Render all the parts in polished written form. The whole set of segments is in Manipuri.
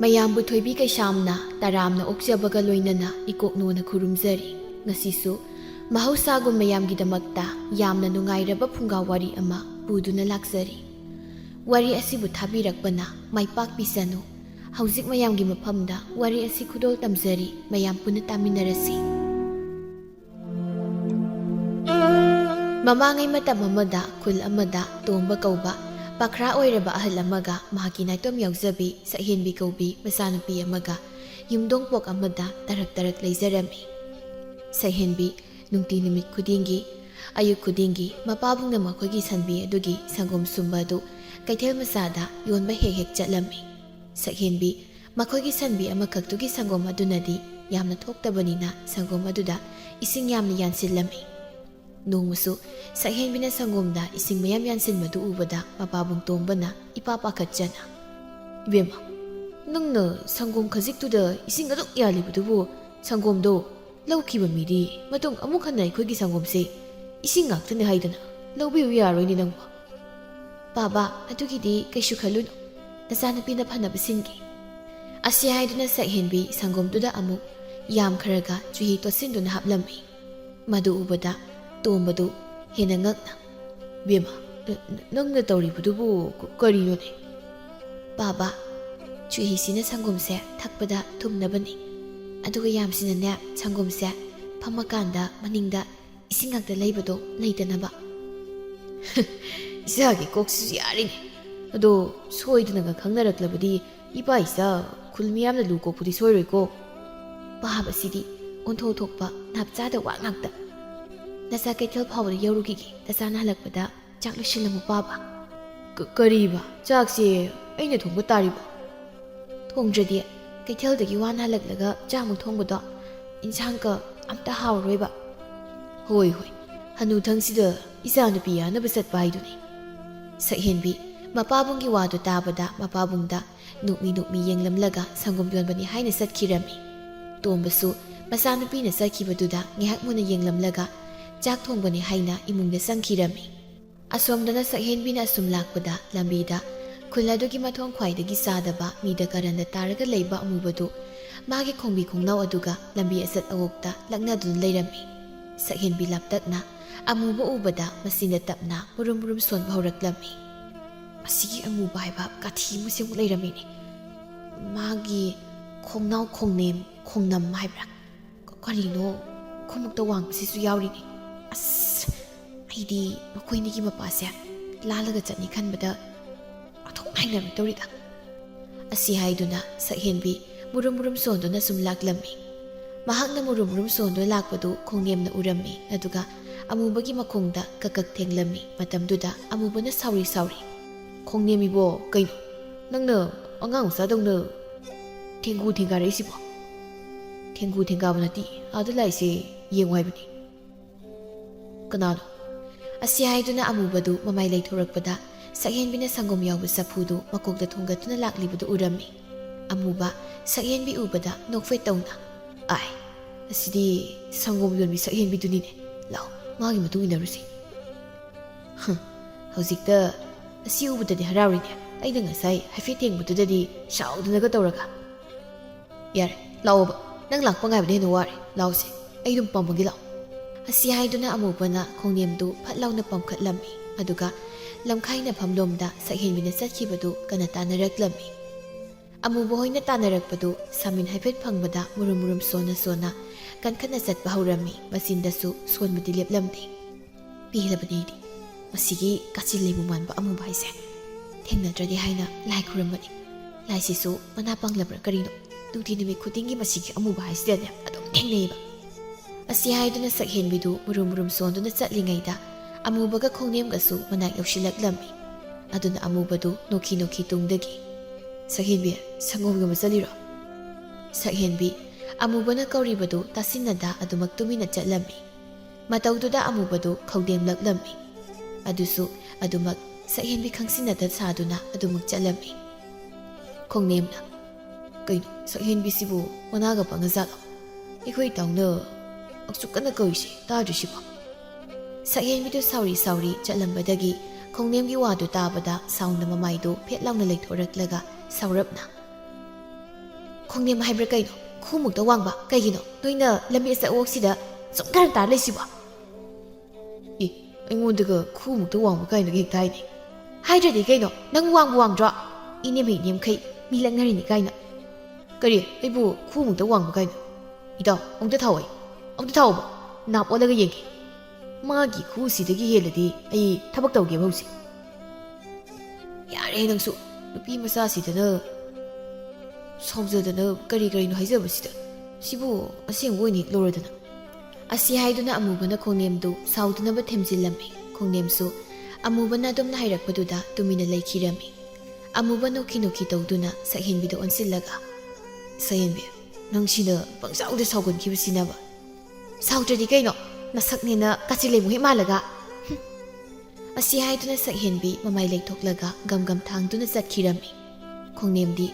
ꯃꯌꯥꯝꯕꯨ ꯊꯣꯏꯕꯤ ꯀꯩꯁꯥꯝꯅ ꯇꯔꯥꯝꯅ ꯑꯣꯛꯆꯕꯒ ꯂꯣꯏꯅꯅ ꯏꯀꯣꯛꯅꯣꯅ ꯈꯨꯔꯨꯝꯖꯔꯤ꯫ ꯉꯁꯤꯁꯨ ꯃꯍꯧꯁꯥꯒꯨꯝ ꯃꯌꯥꯝꯒꯤꯗꯃꯛꯇ ꯌꯥꯝꯅ ꯅꯨꯡꯉꯥꯏꯔꯕ ꯐꯨꯡꯒꯥ ꯋꯥꯔꯤ ꯑꯃ ꯄꯨꯗꯨꯅ ꯂꯥꯛꯆꯔꯤ꯫ ꯋꯥꯔꯤ ꯑꯁꯤꯕꯨ ꯊꯥꯕꯤꯔꯛꯄꯅ ꯃꯥꯏꯄꯥꯛꯄꯤꯁꯅꯨ꯫ ꯍꯧꯖꯤꯛ ꯃꯌꯥꯝꯒꯤ ꯃꯐꯝꯗ ꯋꯥꯔꯤ ꯑꯁꯤ ꯈꯨꯗꯣꯜ ꯇꯝꯖꯔꯤ, ꯃꯌꯥꯝ ꯄꯨꯟꯅ ꯇꯥꯃꯤꯟꯅꯔꯁꯤ꯫ ꯃꯃꯥꯡꯉꯩ ꯃꯇꯝ ꯑꯃꯗ ꯈꯨꯜ ꯑꯃꯗ ꯇꯣꯝꯕ ꯀꯧꯕ ꯄꯥꯈ꯭ꯔꯥ ꯑꯣꯏꯔꯕ ꯑꯍꯜ ꯑꯃꯒ ꯃꯍꯥꯛꯀꯤ ꯅꯥꯏꯇꯣꯝ ꯌꯥꯎꯖꯕꯤ ꯁꯛꯍꯦꯟꯕꯤ ꯀꯧꯕꯤ ꯃꯆꯥꯅꯨꯄꯤ ꯑꯃꯒ ꯌꯨꯝꯗꯣꯡꯄꯣꯛ ꯑꯃꯗ ꯇꯔꯛ ꯂꯩꯖꯔꯝꯃꯤ꯫ ꯁꯛꯍꯦꯟꯕꯤ ꯅꯨꯡꯇꯤ ꯅꯨꯃꯤꯠ ꯈꯨꯗꯤꯡꯒꯤ ꯑꯌꯨꯛ ꯈꯨꯗꯤꯡꯒꯤ ꯃꯄꯥꯕꯨꯡꯅ ꯃꯈꯣꯏꯒꯤ ꯁꯟꯕꯤ ꯑꯗꯨꯒꯤ ꯁꯪꯒꯣꯝ ꯁꯨꯝꯕ ꯑꯗꯨ ꯀꯩꯊꯦꯜ ꯃꯆꯥꯗ ꯌꯣꯟꯕ ꯍꯦꯛ ꯆꯠꯂꯝꯃꯤ꯫ ꯁꯛꯍꯦꯟꯕꯤ ꯃꯈꯣꯏꯒꯤ ꯁꯟꯕꯤ ꯑꯃꯈꯛꯇꯨꯒꯤ ꯁꯪꯒꯣꯝ ꯑꯗꯨꯅꯗꯤ ꯌꯥꯝꯅ ꯊꯣꯛꯇꯕꯅꯤꯅ ꯁꯪꯒꯣꯝ ꯑꯗꯨꯗ ꯏꯁꯤꯡ ꯌꯥꯝꯅ ꯌꯥꯟꯁꯤꯜꯂꯝꯃꯤ꯫ ꯅꯣꯡꯃꯁꯨ ꯁꯛꯍꯦꯟꯕꯤꯅ ꯁꯪꯒꯣꯝꯗ ꯏꯁꯤꯡ ꯃꯌꯥꯝ ꯌꯥꯟꯁꯤꯟꯕꯗꯨ ꯎꯕꯗ ꯃꯄꯥꯕꯨꯡ ꯇꯣꯝꯕꯅ ꯏꯄꯥ ꯄꯥꯈꯠꯆꯅ, "ꯏꯕꯦꯝꯃ, ꯅꯪꯅ ꯁꯪꯒꯣꯝ ꯈꯖꯤꯛꯇꯨꯗ ꯏꯁꯤꯡ ꯑꯗꯨꯛ ꯌꯥꯜꯂꯤꯕꯗꯨꯕꯨ ꯁꯪꯒꯣꯝꯗꯣ ꯂꯧꯈꯤꯕ ꯃꯤꯗꯤ ꯃꯇꯨꯡ ꯑꯃꯨꯛ ꯍꯟꯅ ꯑꯩꯈꯣꯏꯒꯤ ꯁꯪꯒꯣꯝꯁꯦ ꯏꯁꯤꯡ ꯉꯥꯛꯇꯅꯦ ꯍꯥꯏꯗꯅ ꯂꯧꯕꯤꯌꯨ ꯌꯥꯔꯣꯏꯅꯦ ꯅꯪꯕꯨ." "ꯕꯥꯕꯥ, ꯑꯗꯨꯒꯤꯗꯤ ꯀꯩꯁꯨ ꯈꯜꯂꯨꯅꯨ, ꯅꯆꯥꯅꯨꯄꯤꯅ ꯐꯅꯕ ꯁꯤꯟꯒꯦ." ꯑꯁꯤ ꯍꯥꯏꯗꯨꯅ ꯁꯛꯍꯦꯟꯕꯤ ꯁꯪꯒꯣꯝꯗꯨꯗ ꯑꯃꯨꯛ ꯌꯥꯝꯈ꯭ꯔꯒ ꯆꯨꯍꯤ ꯇꯣꯠꯁꯤꯟꯗꯨꯅ ꯍꯥꯞꯂꯝꯃꯤ꯫ ꯃꯗꯨ ꯎꯕꯗ ꯇꯣꯝꯕꯗꯨ ꯍꯦꯟꯅ ꯉꯛꯅ, "ꯏꯕꯦꯝꯃ, ꯅꯪꯅ ꯇꯧꯔꯤꯕꯗꯨꯕꯨ ꯀꯔꯤꯅꯣꯅꯦ?" "ꯕꯥꯕꯥ, ꯆꯨꯍꯤꯁꯤꯅ ꯁꯪꯒꯣꯝꯁꯦ ꯊꯛꯄꯗ ꯊꯨꯝꯅꯕꯅꯤ, ꯑꯗꯨꯒ ꯌꯥꯝꯁꯤꯅꯅꯦ ꯁꯪꯒꯣꯝꯁꯦ ꯐꯝꯃꯀꯥꯟꯗ ꯃꯅꯤꯡꯗ ꯏꯁꯤꯡ ꯉꯥꯛꯇ ꯂꯩꯕꯗꯣ ꯂꯩꯇꯅꯕ." "ꯏꯆꯥꯒꯤ ꯀꯣꯛꯁꯤꯁꯨ ꯌꯥꯔꯤꯅꯦ, ꯑꯗꯣ ꯁꯣꯏꯗꯅꯒ ꯈꯪꯅꯔꯛꯂꯕꯗꯤ ꯏꯄꯥ ꯏꯆꯥ ꯈꯨꯜ ꯃꯤꯌꯥꯝꯅ ꯂꯨ ꯀꯣꯛꯄꯗꯤ ꯁꯣꯏꯔꯣꯏꯀꯣ." "ꯄꯥꯕꯁꯤꯗꯤ ꯑꯣꯟꯊꯣꯛ ꯅꯥꯞꯆꯥꯗ ꯋꯥ ꯉꯥꯛꯇ꯫ ꯅꯆꯥ ꯀꯩꯊꯦꯜ ꯐꯥꯎꯕꯗ ꯌꯧꯔꯨꯈꯤꯒꯦ, ꯅꯆꯥꯅ ꯍꯜꯂꯛꯄꯗ ꯆꯥꯛ ꯂꯣꯏꯁꯤꯜꯂꯝꯃꯨ ꯄꯥꯕ." "ꯀꯔꯤꯕ? ꯆꯥꯛꯁꯦ ꯑꯩꯅ ꯊꯣꯡꯕ ꯇꯥꯔꯤꯕ?" "ꯊꯣꯡꯗ꯭ꯔꯗꯤ ꯀꯩꯊꯦꯜꯗꯒꯤ ꯋꯥꯅ ꯍꯜꯂꯛꯂꯒ ꯆꯥꯛꯃꯨꯛ ꯊꯣꯡꯕꯗꯣ ꯏꯟꯁꯥꯡꯀ ꯑꯝꯇ ꯍꯥꯎꯔꯔꯣꯏꯕ." "ꯍꯣꯏ, ꯍꯅꯨꯊꯪꯁꯤꯗ ꯏꯆꯥꯅꯨꯄꯤ ꯌꯥꯅꯕ ꯆꯠꯄ ꯍꯥꯏꯗꯨꯅꯤ." ꯁꯛꯍꯦꯟꯕꯤ ꯃꯄꯥꯕꯨꯡꯒꯤ ꯋꯥꯗꯨ ꯇꯥꯕꯗ ꯃꯄꯥꯕꯨꯡꯗ ꯅꯣꯛꯃꯤ ꯌꯦꯡꯂꯝꯂꯒ ꯁꯪꯒꯣꯝ ꯌꯣꯟꯕꯅꯤ ꯍꯥꯏꯅ ꯆꯠꯈꯤꯔꯝꯃꯤ꯫ ꯇꯣꯝꯕꯁꯨ ꯃꯆꯥꯅꯨꯄꯤꯅ ꯆꯠꯈꯤꯕꯗꯨꯗ ꯉꯥꯏꯍꯥꯛ ꯃꯨꯟꯅ ꯌꯦꯡꯂꯝꯂꯒ ꯆꯥꯛ ꯊꯣꯡꯕꯅꯤ ꯍꯥꯏꯅ ꯏꯃꯨꯡꯗ ꯆꯪꯈꯤꯔꯝꯃꯤ꯫ ꯑꯁꯣꯝꯗꯅ ꯁꯛꯍꯦꯟꯕꯤꯅ ꯑꯁꯨꯝ ꯂꯥꯛꯄꯗ ꯂꯝꯕꯤꯗ ꯈꯨꯜ ꯑꯗꯨꯒꯤ ꯃꯊꯣꯡ ꯈ꯭ꯋꯥꯏꯗꯒꯤ ꯆꯥꯗꯕ ꯃꯤꯗ ꯀꯔꯟꯗ ꯇꯥꯔꯒ ꯂꯩꯕ ꯑꯃꯨꯕꯗꯨ ꯃꯥꯒꯤ ꯈꯣꯡꯕꯤ ꯈꯣꯡꯅꯥꯎ ꯑꯗꯨꯒ ꯂꯝꯕꯤ ꯑꯆꯠ ꯑꯋꯣꯛꯇ ꯂꯛꯅꯗꯨꯅ ꯂꯩꯔꯝꯃꯤ꯫ ꯁꯛꯍꯦꯟꯕꯤ ꯂꯥꯞꯇꯛꯅ ꯑꯃꯨꯕ ꯎꯕꯗ ꯃꯆꯤꯟꯗ ꯇꯞꯅ ꯃꯨꯔꯨꯝ ꯁꯣꯟꯕ ꯍꯧꯔꯛꯂꯝꯃꯤ꯫ "ꯑꯁꯤꯒꯤ ꯑꯃꯨꯕ ꯍꯥꯏꯕ ꯀꯥꯊꯤ ꯑꯃꯁꯤꯃꯨꯛ ꯂꯩꯔꯝꯃꯤꯅꯦ꯫ ꯃꯥꯒꯤ ꯈꯣꯡꯅꯥꯎ ꯈꯣꯡꯅꯦꯝ ꯈꯣꯡꯅꯝ ꯍꯥꯏꯕ꯭ꯔꯥ, ꯀꯔꯤꯅꯣ ꯈꯣꯡꯎꯞꯇ ꯋꯥꯡꯕꯁꯤꯁꯨ ꯌꯥꯎꯔꯤꯅꯦ꯫ ꯑꯁ, ꯑꯩꯗꯤ ꯃꯈꯣꯏꯅꯤꯒꯤ ꯃꯄꯥꯁꯦ ꯂꯥꯜꯂꯒ ꯆꯠꯅꯤ ꯈꯟꯕꯗ ꯑꯣꯟꯊꯣꯛ ꯅꯥꯏꯅꯔꯣꯏ ꯇꯧꯔꯤꯗ." ꯑꯁꯤ ꯍꯥꯏꯗꯨꯅ ꯁꯛꯍꯦꯟꯕꯤ ꯃꯨꯔꯨꯝ ꯁꯣꯟꯗꯨꯅ ꯁꯨꯝ ꯂꯥꯛꯂꯝꯃꯤ꯫ ꯃꯍꯥꯛꯅ ꯃꯨꯔꯨꯝ ꯁꯣꯟꯗꯨꯅ ꯂꯥꯛꯄꯗꯨ ꯈꯣꯡꯅꯦꯝꯅ ꯎꯔꯝꯃꯤ, ꯑꯗꯨꯒ ꯑꯃꯨꯕꯒꯤ ꯃꯈꯣꯡꯗ ꯀꯛ ꯊꯦꯡꯂꯝꯃꯤ꯫ ꯃꯇꯝꯗꯨꯗ ꯑꯃꯨꯕꯅ ꯁꯥꯎꯔꯤ, "ꯈꯣꯡꯅꯦꯝ ꯏꯕꯣ, ꯀꯩꯅꯣ ꯅꯪꯅ ꯑꯉꯥꯡ ꯃꯆꯥꯗꯧꯅ ꯊꯦꯡꯒꯨ ꯊꯦꯡꯒꯥꯔꯛꯏꯁꯤꯕꯣ?" "ꯊꯦꯡꯒꯨ ꯊꯦꯡꯒꯥꯕ ꯅꯠꯇꯦ, ꯑꯥꯗ ꯂꯥꯛꯏꯁꯦ ꯌꯦꯡꯉꯨ ꯍꯥꯏꯕꯅꯤ." "ꯀꯅꯥꯅꯣ?" ꯑꯁꯤ ꯍꯥꯏꯗꯨꯅ ꯑꯃꯨꯕꯗꯨ ꯃꯃꯥꯏ ꯂꯩꯊꯣꯔꯛꯄꯗ ꯁꯛꯍꯦꯟꯕꯤꯅ ꯁꯪꯒꯣꯝ ꯌꯥꯎꯕ ꯆꯐꯨꯗꯨ ꯃꯀꯣꯛꯇ ꯊꯣꯡꯒꯠꯇꯨꯅ ꯂꯥꯛꯂꯤꯕꯗꯨ ꯎꯔꯝꯃꯤ꯫ ꯑꯃꯨꯕ ꯁꯛꯍꯦꯟꯕꯤ ꯎꯕꯗ ꯅꯣꯛꯐꯦꯠ ꯇꯧꯅ, "ꯑꯥꯏ, ꯑꯁꯤꯗꯤ ꯁꯪꯒꯣꯝ ꯌꯣꯟꯕꯤ ꯁꯛꯍꯦꯟꯕꯤꯗꯨꯅꯤꯅꯦ, ꯂꯥꯛꯑꯣ ꯃꯥꯒꯤ ꯃꯇꯨꯡ ꯏꯟꯅꯔꯨꯁꯤ." "ꯍꯧꯖꯤꯛꯇ ꯑꯁꯤ ꯎꯕꯗꯗꯤ ꯍꯔꯥꯎꯔꯤꯅꯦ, ꯑꯩꯅ ꯉꯁꯥꯏ ꯍꯥꯏꯐꯦꯠ ꯊꯦꯡꯕꯗꯨꯗꯗꯤ ꯁꯥꯎꯗꯅꯒ ꯇꯧꯔꯒ." "ꯌꯥꯔꯦ, ꯂꯥꯛꯑꯣꯕ, ꯅꯪ ꯂꯥꯛꯄ ꯉꯥꯏꯕꯗ ꯍꯦꯟꯅ ꯋꯥꯔꯦ, ꯂꯥꯛꯑꯣꯁꯦ, ꯑꯩ ꯑꯗꯨꯝ ꯄꯝꯃꯒꯦ, ꯂꯥꯛꯑꯣ." ꯑꯁꯤ ꯍꯥꯏꯗꯨꯅ ꯑꯃꯨꯕꯅ ꯈꯣꯡꯅꯦꯝꯗꯨ ꯐꯠ ꯂꯥꯎꯅ ꯄꯝꯈꯠꯂꯝꯃꯤ, ꯑꯗꯨꯒ ꯂꯝꯈꯥꯏꯅꯐꯝꯂꯣꯝꯗ ꯁꯛꯍꯦꯟꯕꯤꯅ ꯆꯠꯈꯤꯕꯗꯨ ꯀꯟꯅ ꯇꯥꯟꯅꯔꯛꯂꯝꯃꯤ꯫ ꯑꯃꯨꯕ ꯍꯣꯏꯅ ꯇꯥꯟꯅꯔꯛꯄꯗꯨ ꯁꯥꯃꯤꯟ ꯍꯥꯏꯐꯦꯠ ꯐꯪꯕꯗ ꯃꯨꯔꯨꯝ ꯁꯣꯟꯅ ꯀꯟꯈꯠꯅ ꯆꯠꯄ ꯍꯧꯔꯝꯃꯤ꯫ ꯃꯆꯤꯟꯗꯁꯨ ꯁꯣꯟꯕꯗꯤ ꯂꯦꯞꯂꯝꯗꯦ꯫ "ꯄꯦꯜꯂꯕꯅꯤ ꯑꯩꯗꯤ, ꯃꯁꯤꯒꯤ ꯀꯥꯆꯤꯟ ꯂꯩꯕꯨ ꯃꯥꯟꯕ ꯑꯃꯨꯕ ꯍꯥꯏꯁꯦ ꯊꯦꯡꯅꯗ꯭ꯔꯗꯤ ꯍꯥꯏꯅ ꯂꯥꯏ ꯈꯨꯔꯝꯕꯅꯤ꯫ ꯂꯥꯏꯁꯤꯁꯨ ꯃꯅꯥ ꯄꯪꯂꯕ꯭ꯔꯥ ꯀꯔꯤꯅꯣ, ꯅꯨꯡꯇꯤ ꯅꯨꯃꯤꯠ ꯈꯨꯗꯤꯡꯒꯤ ꯃꯁꯤꯒꯤ ꯑꯃꯨꯕ ꯍꯥꯏꯁꯤꯗꯅꯦ ꯑꯗꯨꯝ ꯊꯦꯡꯅꯩꯕ." ꯑꯁꯤ ꯍꯥꯏꯗꯨꯅ ꯁꯛꯍꯦꯟꯕꯤꯗꯨ ꯃꯨꯔꯨꯝ ꯁꯣꯟꯗꯨꯅ ꯆꯠꯂꯤꯉꯩꯗ ꯑꯃꯨꯕꯒ ꯈꯣꯡꯅꯦꯝꯒꯁꯨ ꯃꯅꯥꯛ ꯌꯧꯁꯤꯜꯂꯛꯂꯝꯃꯤ꯫ ꯑꯗꯨꯅ ꯑꯃꯨꯕꯗꯨ ꯅꯣꯛꯈꯤ ꯇꯨꯡꯗꯒꯤ, "ꯁꯛꯍꯦꯟꯕꯤ, ꯁꯪꯒꯣꯝ ꯌꯣꯟꯕ ꯆꯠꯂꯤꯔꯣ?" ꯁꯛꯍꯦꯟꯕꯤ ꯑꯃꯨꯕꯅ ꯀꯧꯔꯤꯕꯗꯨ ꯇꯥꯁꯤꯟꯅꯗ ꯑꯗꯨꯃꯛ ꯇꯨꯃꯤꯟꯅ ꯆꯠꯂꯝꯃꯤ꯫ ꯃꯇꯧꯗꯨꯗ ꯑꯃꯨꯕꯗꯨ ꯈꯧꯗꯦꯝꯂꯛꯂꯝꯃꯤ꯫ ꯑꯗꯨꯁꯨ ꯑꯗꯨꯃꯛ ꯁꯛꯍꯦꯟꯕꯤ ꯈꯪꯁꯤꯟꯅꯗ ꯁꯥꯗꯨꯅ ꯑꯗꯨꯃꯛ ꯆꯠꯂꯝꯃꯤ꯫ ꯈꯣꯡꯅꯦꯝꯅ, "ꯀꯩꯅꯣ ꯁꯛꯍꯦꯟꯕꯤꯁꯤꯕꯨ ꯃꯅꯥꯒ ꯄꯪꯉꯖꯥꯠꯂꯣ? ꯑꯩꯈꯣꯏ ꯏꯇꯥꯎꯅ ꯑꯁꯨꯛ ꯀꯟꯅ ꯀꯧꯔꯤꯁꯤ ꯇꯥꯗ꯭ꯔꯤꯁꯤꯕꯣ?" ꯁꯛꯍꯦꯟꯕꯤꯗꯨ ꯁꯥꯎꯔꯤ ꯆꯠꯂꯝꯕꯗꯒꯤ ꯈꯣꯡꯅꯦꯝꯒꯤ ꯋꯥꯗꯨ ꯇꯥꯕꯗ ꯁꯥꯎꯅ ꯃꯃꯥꯏꯗꯨ ꯐꯦꯠ ꯂꯥꯎꯅ ꯂꯩꯊꯣꯔꯛꯂꯒ ꯁꯥꯎꯔꯞꯅ, ꯈꯣꯡꯅꯦꯝ ꯍꯥꯏꯕ꯭ꯔꯥ ꯀꯩꯅꯣ ꯈꯨꯃꯨꯛꯇ ꯋꯥꯡꯕ ꯀꯩꯒꯤꯅꯣ ꯅꯣꯏꯅ ꯂꯝꯕꯤ ꯑꯆꯧꯕꯁꯤꯗ ꯁꯨꯝ ꯀꯔꯝ ꯇꯥꯔ ꯂꯩꯁꯤꯕꯣ ꯏ ꯑꯩꯉꯣꯟꯗꯒ ꯈꯨꯃꯨꯛꯇ ꯋꯥꯡꯕ ꯀꯥꯏꯅꯒ ꯍꯦꯛꯇ ꯍꯥꯏꯅꯤ ꯍꯥꯏꯗ꯭ꯔꯗꯤ ꯀꯩꯅꯣ ꯅꯪ ꯋꯥꯡꯕ ꯋꯥꯡꯗ꯭ꯔꯣ 이nem이 님ꯈꯩ ꯃꯤ ꯂꯛꯅꯔꯤꯅꯤ ꯀꯥꯏꯅ ꯀꯔꯤ ꯑꯩꯕꯨ ꯈꯨꯃꯨꯛꯇ ꯋꯥꯡꯕ ꯀꯥꯏꯅ ꯏꯇꯥꯎ ꯑꯃꯨꯛꯇ ꯊꯥꯎ ꯑꯃꯨꯛꯇ ꯊꯥꯎꯕ ꯅꯥꯞ ꯑꯣꯜꯂꯒ ꯌꯦꯡꯒꯦ ꯃꯥꯒꯤ ꯈꯨꯁꯤꯗꯒꯤ ꯍꯦꯜꯂꯗꯤ ꯑꯩ ꯊꯕꯛ ꯇꯧꯒꯦꯕ ꯍꯧꯖꯤꯛ ꯌꯥꯔꯦ ꯅꯪꯁꯨ ꯅꯨꯄꯤ ꯃꯆꯥꯁꯤꯗꯅ ꯁꯥꯎꯖꯗꯅ ꯀꯔꯤꯅꯣ ꯍꯥꯏꯖꯕꯁꯤꯗ ꯁꯤꯕꯨ ꯑꯁꯦꯡꯕ ꯑꯣꯏꯅꯤ ꯂꯧꯔꯗꯅ ꯑꯁꯤ ꯍꯥꯏꯗꯨꯅ ꯑꯃꯨꯕꯅ ꯈꯣꯡꯅꯦꯝꯗꯨ ꯁꯥꯎꯗꯅꯕ ꯊꯦꯝꯖꯤꯜꯂꯝꯃꯤ ꯈꯣꯡꯅꯦꯝꯁꯨ ꯑꯃꯨꯕꯅ ꯑꯗꯨꯝꯅ ꯍꯥꯏꯔꯛꯄꯗꯨꯗ ꯇꯨꯃꯤꯟꯅ ꯂꯩꯈꯤꯔꯝꯃꯤ ꯑꯃꯨꯕ ꯅꯣꯛꯈꯤ ꯇꯧꯗꯨꯅ ꯁꯛꯍꯦꯟꯕꯤꯗ ꯑꯣꯟꯁꯤꯜꯂꯒ ꯁꯛꯍꯦꯟꯕꯤ ꯅꯪꯁꯤꯅ ꯄꯪꯁꯥꯎꯗ ꯁꯥꯎꯒꯟꯈꯤꯕꯁꯤꯅꯕ ꯁꯥꯎꯗ꯭ꯔꯗꯤ ꯀꯩꯅꯣ ꯅꯁꯛꯅꯦꯅ ꯀꯥꯆꯤ ꯂꯩꯃꯨ ꯍꯦꯛ ꯃꯥꯜꯂꯒ ꯑꯁꯤ ꯍꯥꯏꯗꯨꯅ ꯁꯛꯍꯦꯟꯕꯤ ꯃꯃꯥꯏ ꯂꯩꯊꯣꯛꯂꯒ ꯒꯝ ꯊꯥꯡꯗꯨꯅ ꯆꯠꯈꯤꯔꯝꯃꯤ ꯈꯣꯡꯅꯦꯝꯗꯤ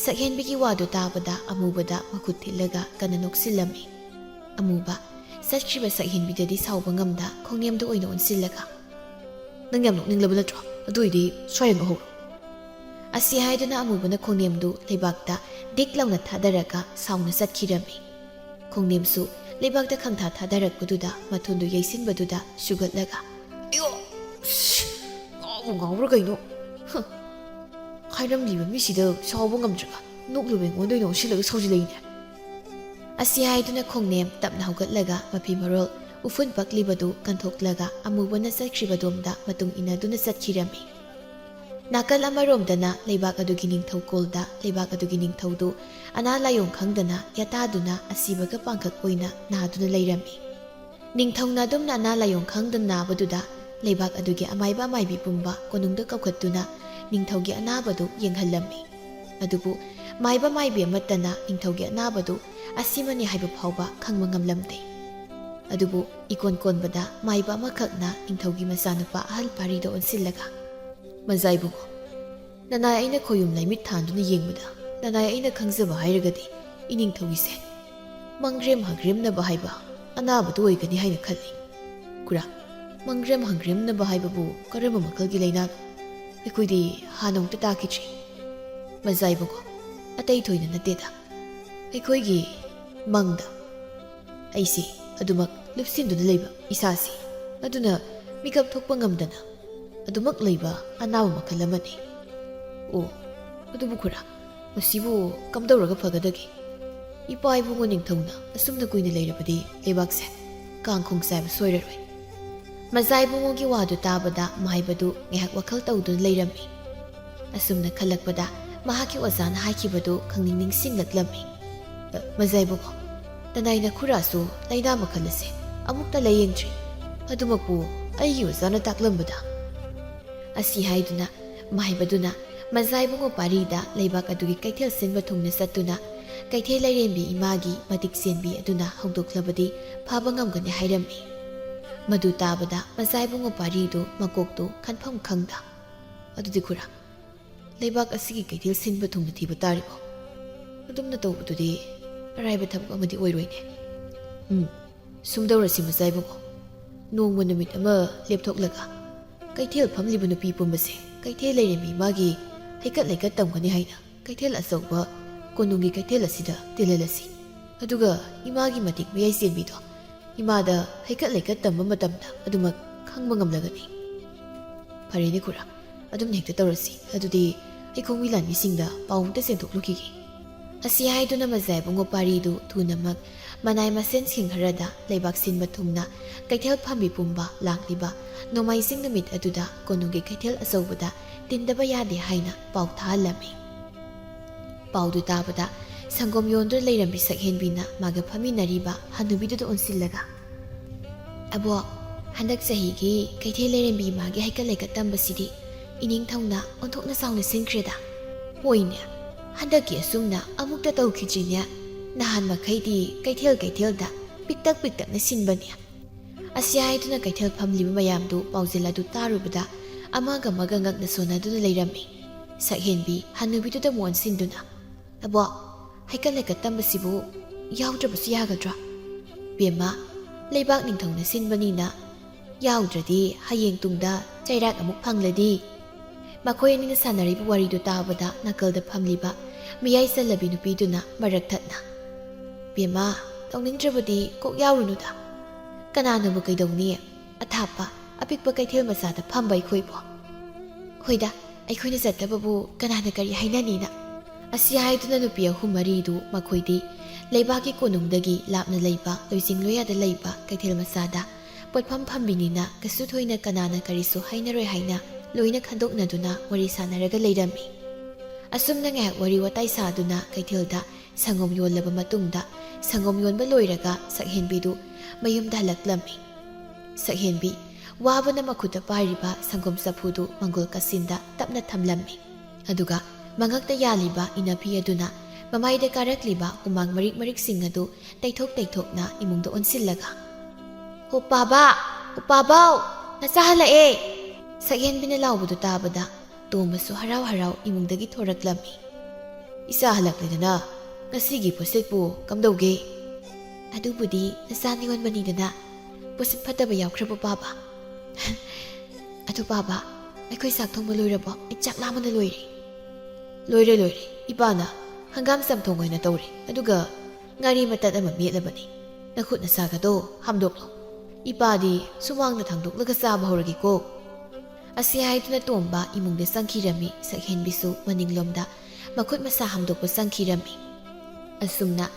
ꯁꯛꯍꯦꯟꯕꯤꯒꯤ ꯋꯥꯗꯨ ꯇꯥꯕꯗ ꯑꯃꯨꯕꯗ ꯃꯈꯨꯠ ꯊꯤꯜꯂꯒ ꯀꯟꯅ ꯅꯣꯛꯁꯤꯜꯂꯝꯃꯤ ꯑꯃꯨꯕ ꯆꯠꯈ꯭ꯔꯤꯕ ꯁꯛꯍꯦꯟꯕꯤꯗꯗꯤ ꯁꯥꯎꯕ ꯉꯝꯗ ꯈꯣꯡꯅꯦꯝꯗ ꯑꯣꯏꯅ ꯑꯣꯟꯁꯤꯜꯂꯒ ꯅꯪ ꯌꯥꯝ ꯅꯣꯛꯅꯤꯡꯂꯕ ꯅꯠꯇ꯭ꯔꯣ ꯑꯗꯨꯏꯗꯤ ꯁ꯭ꯋꯥꯏꯔꯪ ꯍꯧꯔꯣ ꯑꯁꯤ ꯍꯥꯏꯗꯨꯅ ꯑꯃꯨꯕꯅ ꯈꯣꯡꯅꯦꯝꯗꯨ ꯂꯩꯕꯥꯛꯇ ꯗꯤꯛ ꯂꯥꯎꯅ ꯊꯥꯗꯔꯒ ꯁꯥꯎꯅ ꯆꯠꯈꯤꯔꯝꯃꯤ ꯈꯣꯡꯅꯦꯝꯁꯨ ꯂꯩꯕꯥꯛꯇ ꯈꯪꯊꯥ ꯊꯥꯗꯔꯛꯄꯗꯨꯗ ꯃꯊꯣꯟꯗꯨ ꯌꯩꯁꯤꯟꯕꯗꯨꯗ ꯁꯨꯒꯠꯂꯒ ꯑꯌꯣ ꯉꯥꯎꯕ꯭ꯔꯥ ꯀꯩꯅꯣ ꯈꯥꯏꯔꯝꯂꯤꯕ ꯃꯤꯁꯤꯗ ꯁꯥꯎꯕ ꯉꯝꯗ꯭ꯔꯒ ꯅꯣꯛꯂꯨꯕ ꯑꯩꯉꯣꯟꯗ ꯑꯣꯏꯅ ꯑꯣꯟꯁꯤꯜꯂꯒ ꯁꯥꯎꯖꯤꯜꯂꯛꯏꯅꯦ ꯑꯁꯤ ꯍꯥꯏꯗꯨꯅ ꯈꯣꯡꯅꯦꯝ ꯇꯞꯅ ꯍꯧꯒꯠꯂꯒ ꯃꯐꯤ ꯃꯔꯣꯜ ꯎꯐꯨꯟ ꯄꯛꯂꯤꯕꯗꯨ ꯀꯟꯊꯣꯛꯂꯒ ꯑꯃꯨꯕꯅ ꯆꯠꯈ꯭ꯔꯤꯕꯗꯣꯝꯗ ꯃꯇꯨꯡ ꯏꯟꯅꯗꯨꯅ ꯆꯠꯈꯤꯔꯝꯃꯤ ꯅꯥꯀꯜ ꯑꯃꯔꯣꯝꯗꯅ ꯂꯩꯕꯥꯛ ꯑꯗꯨꯒꯤ ꯅꯤꯡꯊꯧꯀꯣꯜꯗ ꯂꯩꯕꯥꯛ ꯑꯗꯨꯒꯤ ꯅꯤꯡꯊꯧꯗꯨ ꯑꯅꯥ ꯂꯥꯏꯌꯣꯡ ꯈꯪꯗꯅ ꯌꯥꯇꯥꯗꯨꯅ ꯑꯁꯤꯕꯒ ꯄꯥꯡꯈꯛ ꯑꯣꯏꯅ ꯅꯥꯗꯨꯅ ꯂꯩꯔꯝꯃꯤ ꯅꯤꯡꯊꯧꯅ ꯑꯗꯨꯝꯅ ꯑꯅꯥ ꯂꯥꯏꯌꯣꯡ ꯈꯪꯗꯅ ꯅꯥꯕꯗꯨꯗ ꯂꯩꯕꯥꯛ ꯑꯗꯨꯒꯤ ꯑꯃꯥꯏꯕ ꯑꯃꯥꯏꯕꯤ ꯄꯨꯝꯕ ꯀꯣꯅꯨꯡꯗ ꯀꯧꯈꯠꯇꯨꯅ ꯅꯤꯡꯊꯧꯒꯤ ꯑꯅꯥꯕꯗꯨ ꯌꯦꯡꯍꯜꯂꯝꯃꯤ ꯑꯗꯨꯕꯨ ꯃꯥꯏꯕ ꯃꯥꯏꯕꯤ ꯑꯃꯠꯇꯅ ꯅꯤꯡꯊꯧꯒꯤ ꯑꯅꯥꯕꯗꯨ ꯑꯁꯤꯃꯅꯤ ꯍꯥꯏꯕ ꯐꯥꯎꯕ ꯈꯪꯕ ꯉꯝꯂꯝꯗꯦ ꯑꯗꯨꯕꯨ ꯏꯀꯣꯟ ꯀꯣꯟꯕꯗ ꯃꯥꯏꯕ ꯑꯃꯈꯛꯅ ꯅꯤꯡꯊꯧꯒꯤ ꯃꯆꯥꯅꯨꯄꯥ ꯑꯍꯜ ꯄꯥꯔꯤꯗ ꯑꯣꯟꯁꯤꯜꯂꯒ ꯃꯖꯥꯏꯕꯨꯡꯉꯣ ꯅꯅꯥꯏ ꯑꯩꯅ ꯈꯣꯌꯨꯝ ꯂꯩꯃꯤꯠ ꯊꯥꯟꯗꯨꯅ ꯌꯦꯡꯕꯗ ꯅꯅꯥꯏ ꯑꯩꯅ ꯈꯪꯖꯕ ꯍꯥꯏꯔꯒꯗꯤ ꯏꯅꯤꯡꯊꯧꯒꯤꯁꯦ ꯃꯪꯒ꯭ꯔꯦꯝ ꯍꯪꯒ꯭ꯔꯦꯝꯅꯕ ꯍꯥꯏꯕ ꯑꯅꯥꯕꯗꯨ ꯑꯣꯏꯒꯅꯤ ꯍꯥꯏꯅ ꯈꯜꯂꯤ ꯀꯨꯔꯥ ꯃꯪꯒ꯭ꯔꯦꯝ ꯍꯪꯒ꯭ꯔꯦꯝꯅꯕ ꯍꯥꯏꯕꯕꯨ ꯀꯔꯝꯕ ꯃꯈꯜꯒꯤ ꯂꯩꯅꯥꯅꯣ ꯑꯩꯈꯣꯏꯗꯤ ꯍꯥꯟꯅꯃꯨꯛꯇ ꯇꯥꯈꯤꯗ꯭ꯔꯤ ꯃꯖꯥꯏꯕꯨꯡꯉꯣ ꯑꯇꯩ ꯊꯣꯏꯅ ꯅꯠꯇꯦꯗ ꯑꯩꯈꯣꯏꯒꯤ ꯃꯪꯗ ꯑꯩꯁꯤ ꯑꯗꯨꯃꯛ ꯂꯨꯞꯁꯤꯟꯗꯨꯅ ꯂꯩꯕ ꯏꯁꯥꯁꯤ ꯑꯗꯨꯅ ꯃꯤꯀꯞ ꯊꯣꯛꯄ ꯉꯝꯗꯅ ꯑꯗꯨꯃꯛ ꯂꯩꯕ ꯑꯅꯥꯕ ꯃꯈꯜ ꯑꯃꯅꯤ ꯑꯣ ꯑꯗꯨꯕꯨ ꯈꯨꯔꯥ ꯃꯁꯤꯕꯨ ꯀꯝꯗꯧꯔꯒ ꯐꯒꯗꯒꯦ ꯏꯄꯥ ꯏꯕꯨꯡꯉꯣ ꯅꯤꯡꯊꯧꯅ ꯑꯁꯨꯝꯅ ꯀꯨꯏꯅ ꯂꯩꯔꯕꯗꯤ ꯂꯩꯕꯥꯛꯁꯦ ꯀꯥꯡꯈꯣꯡ ꯆꯥꯏꯕ ꯁꯣꯏꯔꯔꯣꯏ ꯃꯖꯥꯏꯕꯨꯡꯉꯣꯒꯤ ꯋꯥꯗꯨ ꯇꯥꯕꯗ ꯃꯥꯏꯕꯗꯨ ꯉꯥꯏꯍꯥꯛ ꯋꯥꯈꯜ ꯇꯧꯗꯨꯅ ꯂꯩꯔꯝꯃꯤ ꯑꯁꯨꯝꯅ ꯈꯜꯂꯛꯄꯗ ꯃꯍꯥꯛꯀꯤ ꯑꯣꯖꯥꯅ ꯍꯥꯏꯈꯤꯕꯗꯨ ꯈꯪꯅꯤꯡ ꯅꯤꯡꯁꯤꯡꯂꯛꯂꯝꯃꯤ ꯃꯖꯥꯏꯕꯨꯡꯉꯣ ꯇꯅꯥꯏꯅ ꯈꯨꯔꯥꯁꯨ ꯂꯩꯅꯥ ꯃꯈꯜ ꯑꯁꯦ ꯑꯃꯨꯛꯇ ꯂꯥꯌꯦꯡꯗ꯭ꯔꯤ ꯑꯗꯨꯃꯛꯄꯨ ꯑꯩꯒꯤ ꯑꯣꯖꯥꯅ ꯇꯥꯛꯂꯝꯕꯗ ꯑꯁꯤ ꯍꯥꯏꯗꯨꯅ ꯃꯥꯏꯕꯗꯨꯅ ꯃꯖꯥꯏꯕꯨꯡꯉꯣ ꯄꯥꯔꯤꯗ ꯂꯩꯕꯥꯛ ꯑꯗꯨꯒꯤ ꯀꯩꯊꯦꯜ ꯁꯤꯟꯕ ꯊꯨꯡꯅ ꯆꯠꯇꯨꯅ ꯀꯩꯊꯦꯜ ꯂꯩꯔꯦꯝꯕꯤ ꯏꯃꯥꯒꯤ ꯃꯇꯤꯛ ꯆꯦꯟꯕꯤ ꯑꯗꯨꯅ ꯍꯧꯗꯣꯛꯂꯕꯗꯤ ꯐꯕ ꯉꯝꯒꯅꯤ ꯍꯥꯏꯔꯝꯃꯤ ꯃꯗꯨ ꯇꯥꯕꯗ ꯃꯖꯥꯏꯕꯨꯡꯉꯣ ꯄꯥꯔꯤꯗꯨ ꯃꯀꯣꯛꯇꯨ ꯈꯟꯐꯝ ꯈꯪꯗ ꯑꯗꯨꯗꯤ ꯈꯨꯔꯥ ꯂꯩꯕꯥꯛ ꯑꯁꯤꯒꯤ ꯀꯩꯊꯦꯜ ꯁꯤꯟꯕ ꯊꯨꯡꯅ ꯊꯤꯕ ꯇꯥꯔꯤꯕꯣ ꯑꯗꯨꯝꯅ ꯇꯧꯕꯗꯨꯗꯤ ꯑꯔꯥꯏꯕ ꯊꯕꯛ ꯑꯃꯗꯤ ꯑꯣꯏꯔꯣꯏꯅꯦ ꯁꯨꯝꯗꯧꯔꯁꯤ ꯃꯖꯥꯏꯕꯨꯡꯉꯣ ꯅꯣꯡꯃ ꯅꯨꯃꯤꯠ ꯑꯃ ꯂꯦꯞꯊꯣꯛꯂꯒ ꯀꯩꯊꯦꯜ ꯐꯝꯂꯤꯕ ꯅꯨꯄꯤ ꯄꯨꯝꯕꯁꯦ ꯀꯩꯊꯦꯜ ꯂꯩꯔꯦꯝꯕꯤ ꯃꯥꯒꯤ ꯍꯩꯀꯠ ꯂꯩꯀꯠ ꯇꯝꯒꯅꯤ ꯍꯥꯏꯅ ꯀꯩꯊꯦꯜ ꯑꯆꯧꯕ ꯀꯣꯅꯨꯡꯒꯤ ꯀꯩꯊꯦꯜ ꯑꯁꯤꯗ ꯇꯤꯜꯍꯜꯂꯁꯤ ꯑꯗꯨꯒ ꯏꯃꯥꯒꯤ ꯃꯇꯤꯛ ꯃꯌꯥꯏ ꯆꯦꯟꯕꯤꯗꯣ ꯏꯃꯥꯗ ꯍꯩꯀꯠ ꯂꯩꯀꯠ ꯇꯝꯕ ꯃꯇꯝꯗ ꯑꯗꯨꯃꯛ ꯈꯪꯕ ꯉꯝꯂꯒꯅꯤ ꯐꯔꯦꯅꯦ ꯈꯨꯔꯥ ꯑꯗꯨꯝꯅ ꯍꯦꯛꯇ ꯇꯧꯔꯁꯤ ꯑꯗꯨꯗꯤ ꯑꯩꯈꯣꯡꯕꯤ ꯂꯥꯟꯃꯤꯁꯤꯡꯗ ꯄꯥꯎ ꯑꯝꯇ ꯆꯦꯟꯊꯣꯛꯂꯨꯈꯤꯒꯦ ꯑꯁꯤ ꯍꯥꯏꯗꯨꯅ ꯃꯖꯥꯏꯕꯨꯡꯉꯣ ꯄꯥꯔꯤꯗꯨ ꯊꯨꯅꯃꯛ ꯃꯅꯥꯏ ꯃꯁꯦꯟꯁꯤꯡ ꯈꯔꯗ ꯂꯩꯕꯥꯛ ꯁꯤꯟꯕ ꯊꯨꯡꯅ ꯀꯩꯊꯦꯜ ꯐꯝꯕꯤ ꯄꯨꯝꯕ ꯂꯥꯛꯂꯤꯕ ꯅꯣꯡꯃꯥꯏꯖꯤꯡ ꯅꯨꯃꯤꯠ ꯑꯗꯨꯗ ꯀꯣꯅꯨꯡꯒꯤ ꯀꯩꯊꯦꯜ ꯑꯆꯧꯕꯗ ꯇꯤꯟꯗꯕ ꯌꯥꯗꯦ ꯍꯥꯏꯅ ꯄꯥꯎ ꯊꯥꯍꯜꯂꯝꯃꯤ ꯄꯥꯎꯗꯨ ꯇꯥꯕꯗ ꯁꯪꯒꯣꯝ ꯌꯣꯟꯗꯨꯅ ꯂꯩꯔꯝꯕꯤ ꯁꯛꯍꯦꯟꯕꯤꯅ ꯃꯥꯒ ꯐꯝꯃꯤꯟꯅꯔꯤꯕ ꯍꯅꯨꯕꯤꯗꯨꯗ ꯑꯣꯟꯁꯤꯜꯂꯒ ꯑꯕꯣꯛ ꯍꯟꯗꯛ ꯆꯍꯤꯒꯤ ꯀꯩꯊꯦꯜ ꯂꯩꯔꯦꯝꯕꯤ ꯃꯥꯒꯤ ꯍꯩꯀꯠ ꯂꯩꯀꯠ ꯇꯝꯕꯁꯤꯗꯤ ꯏꯅꯤꯡꯊꯧꯅ ꯑꯣꯟꯊꯣꯛꯅ ꯆꯥꯎꯅ ꯁꯤꯟꯈ꯭ꯔꯦꯗ ꯍꯣꯏꯅꯦ ꯍꯟꯗꯛꯀꯤ ꯑꯁꯨꯝꯅ ꯑꯃꯨꯛꯇ ꯇꯧꯈꯤꯗ꯭ꯔꯤꯅꯦ ꯅꯍꯥꯟ ꯃꯈꯩꯗꯤ ꯀꯩꯊꯦꯜꯗ ꯄꯤꯛꯇꯛꯅ ꯁꯤꯟꯕꯅꯦ ꯑꯁꯤ ꯍꯥꯏꯗꯨꯅ ꯀꯩꯊꯦꯜ ꯐꯝꯂꯤꯕ ꯃꯌꯥꯝꯗꯨ ꯄꯥꯎꯖꯦꯜ ꯑꯗꯨ ꯇꯥꯔꯨꯕꯗ ꯑꯃꯒ ꯉꯛꯅ ꯁꯣꯟꯅꯗꯨꯅ ꯂꯩꯔꯝꯃꯤ ꯁꯛꯍꯦꯟꯕꯤ ꯍꯅꯨꯕꯤꯗꯨꯗ ꯃꯣꯟꯁꯤꯟꯗꯨꯅ ꯑꯕꯣꯛ ꯍꯩꯀꯠ ꯂꯩꯀꯠ ꯇꯝꯕꯁꯤꯕꯨ ꯌꯥꯎꯗ꯭ꯔꯕꯁꯨ ꯌꯥꯒꯗ꯭ꯔꯥ ꯕꯦꯝꯃ ꯂꯩꯕꯥꯛ ꯅꯤꯡꯊꯧꯅ ꯁꯤꯟꯕꯅꯤꯅ ꯌꯥꯎꯗ꯭ꯔꯗꯤ ꯍꯌꯦꯡ ꯇꯨꯡꯗ ꯆꯩꯔꯥꯛ ꯑꯃꯨꯛ ꯐꯪꯂꯗꯤ ꯃꯈꯣꯏ ꯑꯅꯤꯅ ꯁꯥꯟꯅꯔꯤꯕ ꯋꯥꯔꯤꯗꯨ ꯇꯥꯕꯗ ꯅꯥꯀꯜꯗ ꯐꯝꯂꯤꯕ ꯃꯤꯌꯥꯏ ꯆꯜꯂꯕꯤ ꯅꯨꯄꯤꯗꯨꯅ ꯃꯔꯛ ꯊꯠꯅ ꯕꯦꯝꯃ ꯇꯧꯅꯤꯡꯗ꯭ꯔꯕꯗꯤ ꯀꯣꯛ ꯌꯥꯎꯔꯨꯅꯨꯗ ꯀꯅꯥꯅꯕꯨ ꯀꯩꯗꯧꯅꯤ ꯑꯊꯥꯞꯄ ꯑꯄꯤꯛꯄ ꯀꯩꯊꯦꯜ ꯃꯆꯥꯗ ꯐꯝꯕ ꯑꯩꯈꯣꯏꯕꯨ ꯍꯣꯏꯗ ꯑꯩꯈꯣꯏꯅ ꯆꯠꯇꯕꯕꯨ ꯀꯅꯥꯅ ꯀꯔꯤ ꯍꯥꯏꯅꯅꯤꯅ ꯑꯁꯤ ꯍꯥꯏꯗꯨꯅ ꯅꯨꯄꯤ ꯑꯍꯨꯝ ꯃꯔꯤꯗꯨ ꯃꯈꯣꯏꯗꯤ ꯂꯩꯕꯥꯛꯀꯤ ꯀꯣꯅꯨꯡꯗꯒꯤ ꯂꯥꯞꯅ ꯂꯩꯕ ꯂꯣꯏꯖꯤꯡ ꯂꯣꯌꯥꯗ ꯂꯩꯕ ꯀꯩꯊꯦꯜ ꯃꯆꯥꯗ ꯄꯣꯠꯐꯝ ꯐꯝꯕꯤꯅꯤꯅ ꯀꯩꯁꯨ ꯊꯣꯏꯅ ꯀꯅꯥꯅ ꯀꯔꯤꯁꯨ ꯍꯥꯏꯅꯔꯣꯏ ꯍꯥꯏꯅ ꯂꯣꯏꯅ ꯈꯟꯗꯣꯛꯅꯗꯨꯅ ꯋꯥꯔꯤ ꯁꯥꯟꯅꯔꯒ ꯂꯩꯔꯝꯃꯤ ꯑꯁꯨꯝꯅ ꯉꯥꯏꯍꯥꯛ ꯋꯥꯔꯤ ꯋꯥꯇꯥꯏ ꯁꯥꯗꯨꯅ ꯀꯩꯊꯦꯜꯗ ꯁꯪꯒꯣꯝ ꯌꯣꯜꯂꯕ ꯃꯇꯨꯡꯗ ꯁꯪꯒꯣꯝ ꯌꯣꯟꯕ ꯂꯣꯏꯔꯒ ꯁꯛꯍꯦꯟꯕꯤꯗꯨ ꯃꯌꯨꯝꯗ ꯍꯜꯂꯛꯂꯝꯃꯤ ꯁꯛꯍꯦꯟꯕꯤ ꯋꯥꯕꯅ ꯃꯈꯨꯠꯇ ꯄꯥꯏꯔꯤꯕ ꯁꯪꯒꯣꯝ ꯆꯐꯨꯗꯨ ꯃꯪꯒꯣꯜ ꯀꯥꯆꯤꯟꯗ ꯇꯞꯅ ꯊꯝꯂꯝꯃꯤ ꯑꯗꯨꯒ ꯃꯉꯛꯇ ꯌꯥꯜꯂꯤꯕ ꯏꯅꯐꯤ ꯑꯗꯨꯅ ꯃꯃꯥꯏꯗ ꯀꯥꯔꯛꯂꯤꯕ ꯍꯨꯃꯥꯡ ꯃꯔꯤꯛ ꯃꯔꯤꯛꯁꯤꯡ ꯑꯗꯨ ꯇꯩꯊꯣꯛ ꯇꯩꯊꯣꯛꯅ ꯏꯃꯨꯡꯗ ꯑꯣꯟꯁꯤꯜꯂꯒ ꯎꯄꯥꯕꯥ ꯎꯄꯥꯕꯥꯎ ꯅꯆꯥ ꯍꯜꯂꯛꯑꯦ ꯁꯛꯍꯦꯟꯕꯤꯅ ꯂꯥꯎꯕꯗꯨ ꯇꯥꯕꯗ ꯇꯣꯝꯕꯁꯨ ꯍꯔꯥꯎ ꯍꯔꯥꯎ ꯏꯃꯨꯡꯗꯒꯤ ꯊꯣꯔꯛꯂꯝꯃꯤ ꯏꯆꯥ ꯍꯜꯂꯛꯂꯦꯗꯅ ꯉꯁꯤꯒꯤ ꯄꯣꯠꯁꯤꯠꯄꯨ ꯀꯝꯗꯧꯒꯦ ꯑꯗꯨꯕꯨꯗꯤ ꯅꯆꯥ ꯅꯤꯉꯣꯟꯕꯅꯤꯗꯅ ꯄꯣꯠꯁꯤꯠ ꯐꯠꯇꯕ ꯌꯥꯎꯈ꯭ꯔꯕ ꯄꯥꯕ ꯑꯗꯨ ꯄꯥꯕ ꯑꯩꯈꯣꯏ ꯆꯥꯛ ꯊꯣꯡꯕ ꯂꯣꯏꯔꯕꯣ ꯑꯩ ꯆꯥꯛ ꯂꯥꯝꯕꯅ ꯂꯣꯏꯔꯦ ꯂꯣꯏꯔꯦ ꯏꯄꯥꯅ ꯍꯪꯒꯥꯝ ꯆꯝꯊꯣꯡ ꯑꯣꯏꯅ ꯇꯧꯔꯦ ꯑꯗꯨꯒ ꯉꯥꯔꯤ ꯃꯇꯠ ꯑꯃ ꯃꯦꯠꯂꯕꯅꯤ ꯅꯈꯨꯠ ꯅꯁꯥꯒꯗꯣ ꯍꯥꯝꯗꯣꯛꯂꯣ ꯏꯄꯥꯗꯤ ꯁꯨꯃꯥꯡꯗ ꯊꯥꯡꯗꯣꯛꯂꯒ ꯆꯥꯕ ꯍꯧꯔꯒꯦꯀꯣ ꯑꯁꯤ ꯍꯥꯏꯗꯨꯅ ꯇꯣꯝꯕ ꯏꯃꯨꯡꯗ ꯆꯪꯈꯤꯔꯝꯃꯤ ꯁꯛꯍꯦꯟꯕꯤꯁꯨ ꯃꯅꯤꯡꯂꯣꯝꯗ ꯃꯈꯨꯠ ꯃꯁꯥ ꯍꯥꯝꯗꯣꯛꯄ ꯆꯪꯈꯤꯔꯝꯃꯤ ꯑꯁꯨꯝꯅ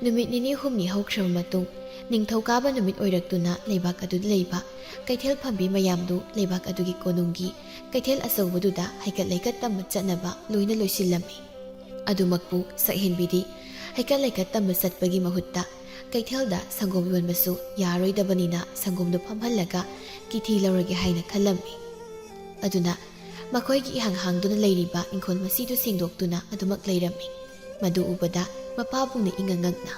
ꯅꯨꯃꯤꯠ ꯅꯤꯅꯤ ꯍꯨꯝꯅꯤ ꯍꯧꯈ꯭ꯔꯕ ꯃꯇꯨꯡ ꯅꯤꯡꯊꯧꯀꯥꯕ ꯅꯨꯃꯤꯠ ꯑꯣꯏꯔꯛꯇꯨꯅ ꯂꯩꯕꯥꯛ ꯑꯗꯨꯗ ꯂꯩꯕ ꯀꯩꯊꯦꯜ ꯐꯝꯕꯤ ꯃꯌꯥꯝꯗꯨ ꯂꯩꯕꯥꯛ ꯑꯗꯨꯒꯤ ꯀꯣꯅꯨꯡꯒꯤ ꯀꯩꯊꯦꯜ ꯑꯆꯧꯕꯗꯨꯗ ꯍꯩꯀꯠ ꯂꯩꯀꯠ ꯇꯝꯕ ꯆꯠꯅꯕ ꯂꯣꯏꯅ ꯂꯣꯏꯁꯤꯜꯂꯝꯃꯤ ꯑꯗꯨꯃꯛꯄꯨ ꯁꯛꯍꯦꯟꯕꯤꯗꯤ ꯍꯩꯀꯠ ꯂꯩꯀꯠ ꯇꯝꯕ ꯆꯠꯄꯒꯤ ꯃꯍꯨꯠꯇ ꯀꯩꯊꯦꯜꯗ ꯁꯪꯒꯣꯝ ꯌꯣꯟꯕꯁꯨ ꯌꯥꯔꯣꯏꯗꯕꯅꯤꯅ ꯁꯪꯒꯣꯝꯗꯨ ꯐꯝꯍꯜꯂꯒ ꯀꯤꯊꯤ ꯂꯧꯔꯒꯦ ꯍꯥꯏꯅ ꯈꯜꯂꯝꯃꯤ ꯑꯗꯨꯅ ꯃꯈꯣꯏꯒꯤ ꯏꯍꯥꯡ ꯍꯥꯡꯗꯨꯅ ꯂꯩꯔꯤꯕ ꯏꯪꯈꯣꯜ ꯃꯁꯤꯗꯨ ꯁꯦꯡꯗꯣꯛꯇꯨꯅ ꯑꯗꯨꯃꯛ ꯂꯩꯔꯝꯃꯤ ꯃꯗꯨ ꯎꯕꯗ ꯃꯄꯥꯕꯨꯡꯅ ꯏꯉꯛꯉꯛꯅ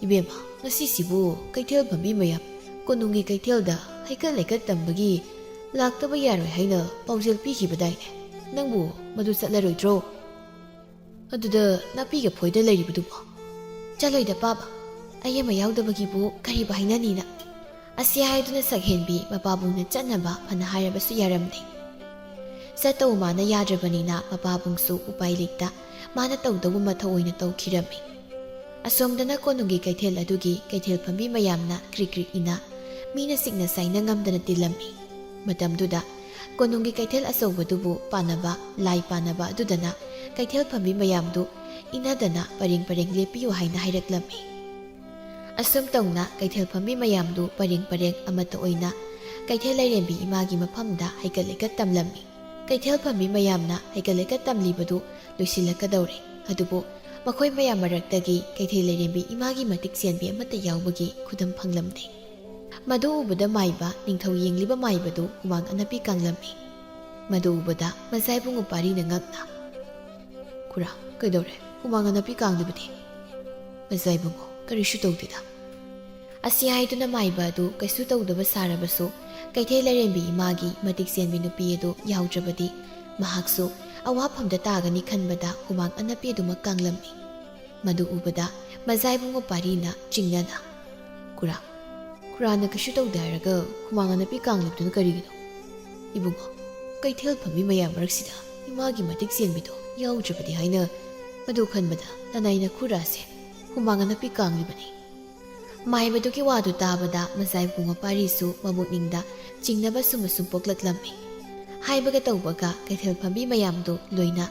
ꯏꯕꯦꯝꯃ ꯉꯁꯤꯁꯤꯕꯨ ꯀꯩꯊꯦꯜ ꯐꯝꯕꯤ ꯃꯌꯥꯝ ꯀꯣꯅꯨꯡꯒꯤ ꯀꯩꯊꯦꯜꯗ ꯍꯩꯀꯠ ꯂꯩꯀꯠ ꯇꯝꯕꯒꯤ ꯂꯥꯛꯇꯕ ꯌꯥꯔꯣꯏ ꯍꯥꯏꯅ ꯄꯥꯎꯖꯦꯜ ꯄꯤꯈꯤꯕꯗꯥꯏꯅꯦ ꯅꯪꯕꯨ ꯃꯗꯨ ꯆꯠꯂꯔꯣꯏꯗ꯭ꯔꯣ ꯑꯗꯨꯗ ꯅꯥꯄꯤꯒ ꯐꯣꯏꯗ ꯂꯩꯔꯤꯕꯗꯨꯕꯣ ꯆꯠꯂꯣꯏꯗ ꯄꯥꯕ ꯑꯩ ꯑꯃ ꯌꯥꯎꯗꯕꯒꯤꯕꯨ ꯀꯔꯤꯕꯨ ꯍꯥꯏꯅꯅꯤꯅ ꯑꯁꯤ ꯍꯥꯏꯗꯨꯅ ꯁꯛꯍꯦꯟꯕꯤ ꯃꯄꯥꯕꯨꯡꯅ ꯆꯠꯅꯕ ꯐꯅ ꯍꯥꯏꯔꯕꯁꯨ ꯌꯥꯔꯝꯗꯦ ꯆꯠꯇꯧ ꯃꯥꯅ ꯌꯥꯗ꯭ꯔꯕꯅꯤꯅ ꯃꯄꯥꯕꯨꯡꯁꯨ ꯎꯄꯥꯏ ꯂꯩꯇ ꯃꯥꯅ ꯇꯧꯗꯧꯕ ꯃꯊꯧ ꯑꯣꯏꯅ ꯇꯧꯈꯤꯔꯝꯃꯤ ꯑꯁꯣꯝꯗꯅ ꯀꯣꯅꯨꯡꯒꯤ ꯀꯩꯊꯦꯜ ꯑꯗꯨꯒꯤ ꯀꯩꯊꯦꯜ ꯐꯝꯕꯤ ꯃꯌꯥꯝꯅ ꯀ꯭ꯔꯤꯛ ꯀ꯭ꯔꯤꯛ ꯏꯅ ꯃꯤꯅ ꯆꯤꯛꯅ ꯆꯥꯏꯅ ꯉꯝꯗꯅ ꯇꯤꯜꯂꯝꯃꯤ ꯃꯇꯝꯗꯨꯗ ꯀꯣꯅꯨꯡꯒꯤ ꯀꯩꯊꯦꯜ ꯑꯆꯧꯕꯗꯨꯕꯨ ꯄꯥꯟꯅꯕ ꯂꯥꯏ ꯄꯥꯟꯅꯕ ꯑꯗꯨꯗꯅ ꯀꯩꯊꯦꯜ ꯐꯝꯕꯤ ꯃꯌꯥꯝꯗꯨ ꯏꯅꯗꯅ ꯄꯔꯦꯡ ꯄꯔꯦꯡ ꯂꯦꯞꯄꯤꯌꯨ ꯍꯥꯏꯅ ꯍꯥꯏꯔꯛꯂꯝꯃꯤ ꯑꯁꯨꯝ ꯇꯧꯅ ꯀꯩꯊꯦꯜ ꯐꯝꯕꯤ ꯃꯌꯥꯝꯗꯨ ꯄꯔꯦꯡ ꯄꯔꯦꯡ ꯑꯃꯠꯇ ꯑꯣꯏꯅ ꯀꯩꯊꯦꯜ ꯂꯩꯔꯦꯝꯕꯤ ꯏꯃꯥꯒꯤ ꯃꯐꯝꯗ ꯍꯩꯀꯠ ꯂꯩꯀꯠ ꯇꯝꯂꯝꯃꯤ ꯀꯩꯊꯦꯜ ꯐꯝꯕꯤ ꯃꯌꯥꯝꯅ ꯍꯩꯀꯠ ꯂꯩꯀꯠ ꯇꯝꯂꯤꯕꯗꯨ ꯂꯣꯏꯁꯤꯜꯂꯛꯀꯗꯧꯔꯦ ꯑꯗꯨꯕꯨ ꯃꯈꯣꯏ ꯃꯌꯥꯝ ꯃꯔꯛꯇꯒꯤ ꯀꯩꯊꯦꯜ ꯂꯩꯔꯦꯝꯕꯤ ꯏꯃꯥꯒꯤ ꯃꯇꯤꯛ ꯆꯦꯟꯕꯤ ꯑꯃꯠꯇ ꯌꯥꯎꯕꯒꯤ ꯈꯨꯗꯝ ꯐꯪꯂꯝꯗꯦ ꯃꯗꯨ ꯎꯕꯗ ꯃꯥꯏꯕ ꯅꯤꯡꯊꯧ ꯌꯦꯡꯂꯤꯕ ꯃꯥꯏꯕꯗꯨ ꯍꯨꯃꯥꯡ ꯑꯅꯞꯄꯤ ꯀꯥꯡꯂꯝꯃꯤ ꯃꯗꯨ ꯎꯕꯗ ꯃꯖꯥꯏꯕꯨꯡ ꯎꯄꯥꯔꯤꯅ ꯉꯛꯅ ꯈꯨꯔꯥ ꯀꯩꯗꯧꯔꯦ ꯍꯨꯃꯥꯡ ꯑꯅꯞꯄꯤ ꯀꯥꯡꯂꯤꯕꯗꯤ ꯃꯖꯥꯏꯕꯨꯡꯉꯣ ꯀꯔꯤꯁꯨ ꯇꯧꯗꯦꯗ ꯑꯁꯤ ꯍꯥꯏꯗꯨꯅ ꯃꯥꯏꯕ ꯑꯗꯨ ꯀꯩꯁꯨ ꯇꯧꯗꯕ ꯁꯥꯔꯕꯁꯨ ꯀꯩꯊꯦꯜ ꯂꯩꯔꯦꯝꯕꯤ ꯏꯃꯥꯒꯤ ꯃꯇꯤꯛ ꯆꯦꯟꯕꯤ ꯅꯨꯄꯤ ꯑꯗꯨ ꯌꯥꯎꯗ꯭ꯔꯕꯗꯤ ꯃꯍꯥꯛꯁꯨ ꯑꯋꯥꯐꯝꯗ ꯇꯥꯒꯅꯤ ꯈꯟꯕꯗ ꯍꯨꯃꯥꯡ ꯑꯅꯞꯄꯤ ꯑꯗꯨꯃꯛ ꯀꯥꯡꯂꯝꯃꯤ ꯃꯗꯨ ꯎꯕꯗ ꯃꯖꯥꯏꯕꯨꯡ ꯎꯄꯥꯔꯤꯅ ꯆꯤꯡꯅꯅ ꯈꯨꯔꯥꯅ ꯀꯩꯁꯨ ꯇꯧꯗꯦ ꯍꯥꯏꯔꯒ ꯍꯨꯃꯥꯡ ꯑꯅꯞꯄꯤ ꯀꯥꯡꯂꯤꯕꯗꯨꯅ ꯀꯔꯤꯒꯤꯅꯣ ꯏꯕꯨꯡꯉꯣ ꯀꯩꯊꯦꯜ ꯐꯝꯕꯤ ꯃꯌꯥꯝ ꯃꯔꯛꯁꯤꯗ ꯏꯃꯥꯒꯤ ꯃꯇꯤꯛ ꯆꯦꯟꯕꯤꯗꯣ ꯌꯥꯎꯗ꯭ꯔꯕꯗꯤ ꯍꯥꯏꯅ ꯃꯗꯨ ꯈꯟꯕꯗ ꯅꯅꯥꯏꯅ ꯈꯨꯔꯥꯁꯦ ꯍꯨꯃꯥꯡ ꯑꯅꯞꯄꯤ ꯀꯥꯡꯂꯤꯕꯅꯤ ꯃꯥꯏꯕꯗꯨꯒꯤ ꯋꯥꯗꯨ ꯇꯥꯕꯗ ꯃꯖꯥꯏꯕꯨꯡ ꯃꯄꯥꯔꯤꯁꯨ ꯃꯕꯨꯛꯅꯤꯡꯗ ꯆꯤꯡꯅꯕ ꯁꯨꯝ ꯄꯣꯛꯂꯛꯂꯝꯃꯤ ꯍꯥꯏꯕꯒ ꯇꯧꯕꯒ ꯀꯩꯊꯦꯜ ꯐꯝꯕꯤ ꯃꯌꯥꯝꯗꯨ ꯂꯣꯏꯅ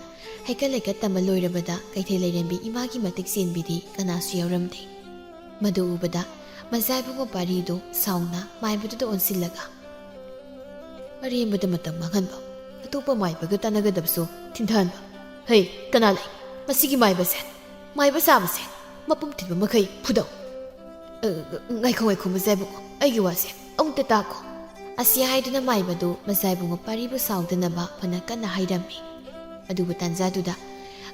ꯍꯩꯀꯠ ꯂꯩꯀꯠ ꯇꯝꯕ ꯂꯣꯏꯔꯕꯗ ꯀꯩꯊꯦꯜ ꯂꯩꯔꯦꯝꯕꯤ ꯏꯃꯥꯒꯤ ꯃꯇꯤꯛ ꯆꯦꯟꯕꯤꯗꯤ ꯀꯅꯥꯁꯨ ꯌꯥꯎꯔꯝꯗꯦ ꯃꯗꯨ ꯎꯕꯗ ꯃꯖꯥꯏꯕꯨꯡ ꯃꯄꯥꯔꯤꯗꯨ ꯁꯥꯎꯅ ꯃꯥꯏꯕꯗꯨꯗ ꯑꯣꯟꯁꯤꯜꯂꯒ ꯑꯔꯦꯝꯕꯗ ꯃꯇꯝ ꯃꯥꯡꯍꯟꯕ ꯑꯇꯣꯞꯄ ꯃꯥꯏꯕꯒ ꯇꯥꯟꯅꯒꯗꯕꯁꯨ ꯊꯤꯟꯊꯍꯟꯕ ꯍꯩ ꯀꯅꯥ ꯂꯩ ꯃꯁꯤꯒꯤ ꯃꯥꯏꯕꯁꯦ ꯃꯥꯏꯕ ꯁꯥꯕꯁꯦ ꯃꯄꯨꯝ ꯊꯤꯟꯕ ꯃꯈꯩ ꯐꯨꯗꯧ ꯉꯥꯏꯈꯣ ꯃꯖꯥꯏꯕꯨꯡꯉꯣ ꯑꯩꯒꯤ ꯋꯥꯁꯦ ꯑꯃꯨꯛꯇ ꯇꯥꯈꯣ ꯑꯁꯤ ꯍꯥꯏꯗꯨꯅ ꯃꯥꯏꯕꯗꯨ ꯃꯖꯥꯏꯕꯨꯡ ꯃꯄꯥꯔꯤꯕꯨ ꯁꯥꯎꯗꯅꯕ ꯐꯅ ꯀꯟꯅ ꯍꯥꯏꯔꯝꯃꯤ ꯑꯗꯨꯕꯨ ꯇꯥꯟꯖꯥꯗꯨꯗ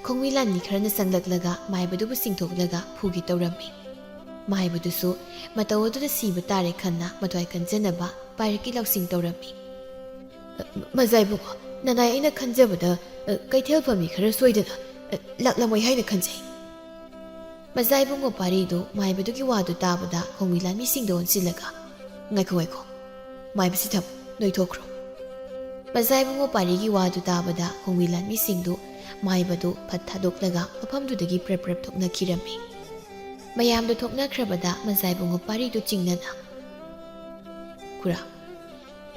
ꯈꯣꯡꯃꯤ ꯂꯥꯟꯃꯤ ꯈꯔꯅ ꯆꯪꯂꯛꯂꯒ ꯃꯥꯏꯕꯗꯨꯕꯨ ꯆꯤꯡꯊꯣꯛꯂꯒ ꯐꯨꯒꯦ ꯇꯧꯔꯝꯃꯤ ꯃꯥꯏꯕꯗꯨꯁꯨ ꯃꯇꯧ ꯑꯗꯨꯗ ꯁꯤꯕ ꯇꯥꯔꯦ ꯈꯟꯅ ꯃꯊ꯭ꯋꯥꯏ ꯀꯟꯖꯅꯕ ꯄꯥꯏꯔꯛꯀꯤ ꯂꯧꯁꯤꯡ ꯇꯧꯔꯝꯃꯤ ꯃꯖꯥꯏꯕꯨꯡꯉꯣ ꯅꯅꯥꯏ ꯑꯩꯅ ꯈꯟꯖꯕꯗ ꯀꯩꯊꯦꯜ ꯐꯝꯕꯤ ꯈꯔ ꯁꯣꯏꯗꯅ ꯂꯥꯛꯂꯝꯃꯣꯏ ꯍꯥꯏꯅ ꯈꯟꯖꯩ ꯃꯖꯥꯏꯕꯨꯡ ꯃꯄꯥꯔꯤꯗꯨ ꯃꯥꯏꯕꯗꯨꯒꯤ ꯋꯥꯗꯨ ꯇꯥꯕꯗ ꯈꯣꯡꯃꯤ ꯂꯥꯟꯃꯤꯁꯤꯡꯗ ꯑꯣꯟꯁꯤꯜꯂꯒ ꯉꯥꯏꯈꯣ ꯃꯥꯏꯕꯁꯤ ꯊꯝ ꯅꯣꯏꯊꯣꯛꯈ꯭ꯔꯣ ꯃꯖꯥꯏꯕꯨꯡ ꯃꯄꯥꯔꯤꯒꯤ ꯋꯥꯗꯨ ꯇꯥꯕꯗ ꯈꯣꯡꯃꯤ ꯂꯥꯟꯃꯤꯁꯤꯡꯗꯨ ꯃꯥꯏꯕꯗꯨ ꯐꯠ ꯊꯥꯗꯣꯛꯂꯒ ꯃꯐꯝꯗꯨꯗꯒꯤ ꯄ꯭ꯔꯦꯞ ꯄ꯭ꯔꯦꯞ ꯊꯣꯛꯅꯈꯤꯔꯝꯃꯤ꯫ ꯃꯌꯥꯝꯗꯨ ꯊꯣꯛꯅꯈ꯭ꯔꯕꯗ ꯃꯖꯥꯏꯕꯨꯡꯉꯣ ꯄꯥꯔꯤꯗꯨ ꯆꯤꯡꯅꯅ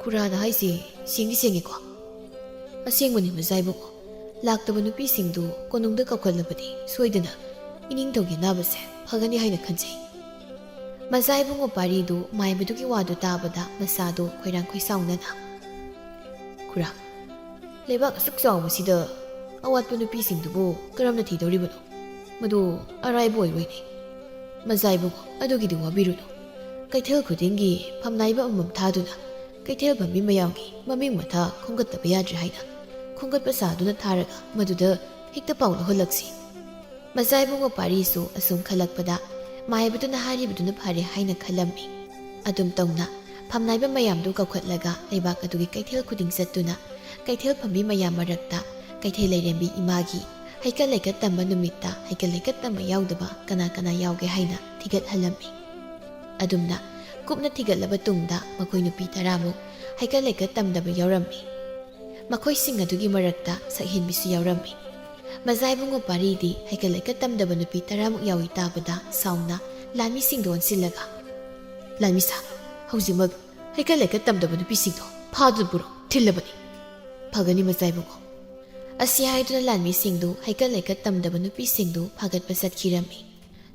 ꯈꯨꯔꯥꯗ ꯍꯥꯏꯁꯦ ꯁꯦꯡꯗꯤ ꯁꯦꯡꯉꯦꯀꯣ? ꯑꯁꯦꯡꯕꯅꯤ ꯃꯖꯥꯏꯕꯨꯡꯉꯣ, ꯂꯥꯛꯇꯕ ꯅꯨꯄꯤꯁꯤꯡꯗꯨ ꯀꯣꯅꯨꯡꯗ ꯀꯧꯈꯠꯂꯕꯗꯤ ꯁꯣꯏꯗꯅ ꯏꯅꯤꯡꯊꯧꯒꯤ ꯑꯅꯥꯕꯁꯦ ꯐꯒꯅꯤ ꯍꯥꯏꯅ ꯈꯟꯖꯩ꯫ ꯃꯖꯥꯏꯕꯨꯡꯉꯣ ꯄꯥꯔꯤꯗꯨ ꯃꯥꯏꯕꯗꯨꯒꯤ ꯋꯥꯗꯨ ꯇꯥꯕꯗ ꯃꯁꯥꯗꯨ ꯈꯣꯏꯔꯥꯡ ꯈꯣꯏꯁꯥꯎꯅꯅ ꯈꯨꯔꯥ, ꯂꯩꯕꯥꯛ ꯑꯁꯨꯛ ꯆꯥꯎꯕꯁꯤꯗ ꯑꯋꯥꯠꯄ ꯅꯨꯄꯤꯁꯤꯡꯗꯨꯕꯨ ꯀꯔꯝꯅ ꯊꯤꯗꯧꯔꯤꯕꯅꯣ? ꯃꯗꯨ ꯑꯔꯥꯏꯕ ꯑꯣꯏꯔꯣꯏꯅꯦ꯫ ꯃꯖꯥꯏꯕꯨꯡꯉꯣ, ꯑꯗꯨꯒꯤꯗꯤ ꯋꯥꯕꯤꯔꯨꯅꯨ꯫ ꯀꯩꯊꯦꯜ ꯈꯨꯗꯤꯡꯒꯤ ꯐꯝꯅꯥꯏꯕ ꯑꯃꯃꯝ ꯊꯥꯗꯨꯅ ꯀꯩꯊꯦꯜ ꯐꯝꯕꯤ ꯃꯌꯥꯝꯒꯤ ꯃꯃꯤꯡ ꯃꯊꯥ ꯈꯣꯝꯒꯠꯇꯕ ꯌꯥꯗ꯭ꯔꯦ ꯍꯥꯏꯅ ꯈꯣꯝꯒꯠꯄ ꯁꯥꯗꯨꯅ ꯊꯥꯔꯒ ꯃꯗꯨꯗ ꯍꯦꯛꯇ ꯄꯥꯎ ꯂꯧꯍꯜꯂꯛꯁꯤ꯫ ꯃꯖꯥꯏꯕꯨꯡꯉꯣ ꯄꯥꯔꯤꯁꯨ ꯑꯁꯨꯝ ꯈꯜꯂꯛꯄꯗ ꯃꯥꯏꯕꯗꯨꯅ ꯍꯥꯏꯔꯤꯕꯗꯨꯅ ꯐꯔꯦ ꯍꯥꯏꯅ ꯈꯜꯂꯝꯃꯤ꯫ ꯑꯗꯨꯝ ꯇꯧꯅ ꯐꯝꯅꯥꯏꯕ ꯃꯌꯥꯝꯗꯨ ꯀꯧꯈꯠꯂꯒ ꯂꯩꯕꯥꯛ ꯑꯗꯨꯒꯤ ꯀꯩꯊꯦꯜ ꯈꯨꯗꯤꯡ ꯆꯠꯇꯨꯅ ꯀꯩꯊꯦꯜ ꯐꯝꯕꯤ ꯃꯌꯥꯝ ꯃꯔꯛꯇ ꯀꯩꯊꯦꯜ ꯂꯩꯔꯦꯝꯕꯤ ꯏꯃꯥꯒꯤ ꯍꯩꯀꯠ ꯂꯩꯀꯠ ꯇꯝꯕ ꯅꯨꯃꯤꯠꯇ ꯍꯩꯀꯠ ꯂꯩꯀꯠ ꯇꯝꯕ ꯌꯥꯎꯗꯕ ꯀꯅꯥ ꯀꯅꯥ ꯌꯥꯎꯒꯦ ꯍꯥꯏꯅ ꯊꯤꯒꯠꯍꯜꯂꯝꯃꯤ꯫ ꯑꯗꯨꯝꯅ ꯀꯨꯞꯅ ꯊꯤꯒꯠꯂꯕ ꯇꯨꯡꯗ ꯃꯈꯣꯏ ꯅꯨꯄꯤ 10ꯃꯨꯛ ꯍꯩꯀꯠ ꯂꯩꯀꯠ ꯇꯝꯗꯕ ꯌꯥꯎꯔꯝꯃꯤ꯫ ꯃꯈꯣꯏꯁꯤꯡ ꯑꯗꯨꯒꯤ ꯃꯔꯛꯇ ꯁꯛꯍꯦꯟꯕꯤꯁꯨ ꯌꯥꯎꯔꯝꯃꯤ꯫ ꯃꯖꯥꯏꯕꯨꯡꯉꯣ ꯄꯥꯔꯤꯗꯤ ꯍꯩꯀꯠ ꯂꯩꯀꯠ ꯇꯝꯗꯕ ꯅꯨꯄꯤ 10ꯃꯨꯛ ꯌꯥꯎꯏ ꯇꯥꯕꯗ ꯁꯥꯎꯅ ꯂꯥꯟꯃꯤꯁꯤꯡꯗ ꯑꯣꯟꯁꯤꯜꯂꯒ ꯂꯥꯟꯃꯤꯁꯥ, ꯍꯧꯖꯤꯛꯃꯛ ꯍꯩꯀꯠ ꯂꯩꯀꯠ ꯇꯝꯗꯕ ꯅꯨꯄꯤꯁꯤꯡꯗꯣ ꯐꯥꯗꯨꯅ ꯄꯨꯔꯣ, ꯊꯤꯜꯂꯕꯅꯤ꯫ ꯐꯒꯅꯤ ꯃꯖꯥꯏꯕꯨꯡꯉꯣ꯫ ꯑꯁꯤ ꯍꯥꯏꯗꯨꯅ ꯂꯥꯟꯃꯤꯁꯤꯡꯗꯨ ꯍꯩꯀꯠ ꯂꯩꯀꯠ ꯇꯝꯗꯕ ꯅꯨꯄꯤꯁꯤꯡꯗꯨ ꯐꯥꯒꯠꯄ ꯆꯠꯈꯤꯔꯝꯃꯤ꯫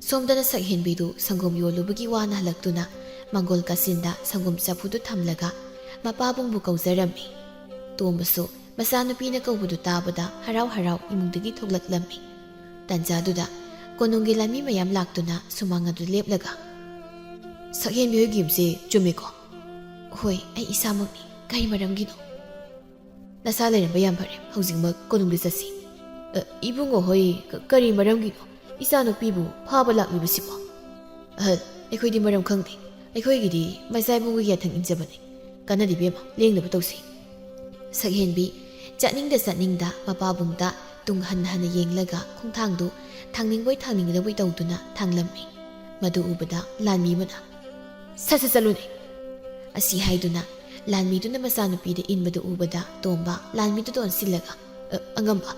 ꯁꯣꯝꯗꯅ ꯁꯛꯍꯦꯟꯕꯤꯗꯨ ꯁꯪꯒꯣꯝ ꯌꯣꯜꯂꯨꯕꯒꯤ ꯋꯥꯅ ꯍꯜꯂꯛꯇꯨꯅ ꯃꯥꯡꯒꯣꯜ ꯀꯥꯆꯤꯟꯗ ꯁꯪꯒꯣꯝ ꯆꯐꯨꯗꯨ ꯊꯝꯂꯒ ꯃꯄꯥꯕꯨꯡꯕꯨ ꯀꯧꯖꯔꯝꯃꯤ꯫ ꯇꯣꯝꯕꯁꯨ ꯃꯆꯥꯅꯨꯄꯤꯅ ꯀꯧꯕꯗꯨ ꯇꯥꯕꯗ ꯍꯔꯥꯎ ꯍꯔꯥꯎ ꯏꯃꯨꯡꯗꯒꯤ ꯊꯣꯛꯂꯛꯂꯝꯃꯤ꯫ ꯇꯥꯟꯖꯥꯗꯨꯗ ꯀꯣꯅꯨꯡꯒꯤ ꯂꯥꯟꯃꯤ ꯃꯌꯥꯝ ꯂꯥꯛꯇꯨꯅ ꯁꯨꯃꯥꯡ ꯑꯗꯨ ꯂꯦꯞꯂꯒ ꯁꯛꯍꯦꯟꯕꯤ ꯍꯣꯏꯒꯤ ꯌꯨꯝꯁꯦ ꯆꯨꯝꯃꯦꯀꯣ? ꯍꯣꯏ, ꯑꯩ ꯏꯁꯥꯃꯛꯅꯤ꯫ ꯀꯔꯤ ꯃꯔꯝꯒꯤꯅꯣ? ꯅꯁꯥ ꯂꯩꯔꯝꯕ ꯌꯥꯝ ꯐꯔꯦ, ꯍꯧꯖꯤꯛꯃꯛ ꯀꯣꯅꯨꯡꯗ ꯆꯠꯁꯤ꯫ ꯏꯕꯨꯡꯉꯣ ꯍꯣꯏ ꯀꯔꯤ ꯃꯔꯝꯒꯤꯅꯣ ꯏꯆꯥꯅꯨꯄꯤꯕꯨ ꯐꯥꯕ ꯂꯥꯛꯂꯤꯕꯁꯤꯕꯣ? ꯑꯍꯜ, ꯑꯩꯈꯣꯏꯗꯤ ꯃꯔꯝ ꯈꯪꯗꯦ꯫ ꯑꯩꯈꯣꯏꯒꯤꯗꯤ ꯃꯖꯥꯏꯕꯨꯡꯉꯣꯒꯤ ꯌꯥꯊꯪ ꯏꯟꯖꯕꯅꯤ꯫ ꯀꯟꯅꯗꯤ ꯕꯦꯝꯃ, ꯂꯦꯡꯗꯕ ꯇꯧꯁꯤ꯫ ꯁꯛꯍꯦꯟꯕꯤ ꯆꯠꯅꯤꯡꯗ ꯆꯠꯅꯤꯡꯗ ꯃꯄꯥꯕꯨꯡꯗ ꯇꯨꯡ ꯍꯟꯅ ꯍꯟꯅ ꯌꯦꯡꯂꯒ ꯈꯣꯡꯊꯥꯡꯗꯨ ꯊꯥꯡꯅꯤꯡꯕꯣꯏ ꯊꯥꯡꯅꯤꯡꯗꯕꯣꯏ ꯇꯧꯗꯨꯅ ꯊꯥꯡꯂꯝꯃꯤ꯫ ꯃꯗꯨ ꯎꯕꯗ ꯂꯥꯟꯃꯤ ꯑꯃꯅ ꯁꯠ ꯁꯠ ꯆꯠꯂꯨꯅꯦ ꯑꯁꯤ ꯍꯥꯏꯗꯨꯅ ꯂꯥꯟꯃꯤꯗꯨꯅ ꯃꯆꯥꯅꯨꯄꯤꯗ ꯏꯟꯕꯗꯨ ꯎꯕꯗ ꯇꯣꯝꯕ ꯂꯥꯟꯃꯤꯗꯨꯗ ꯑꯣꯟꯁꯤꯜꯂꯒ ꯑꯉꯝꯕ,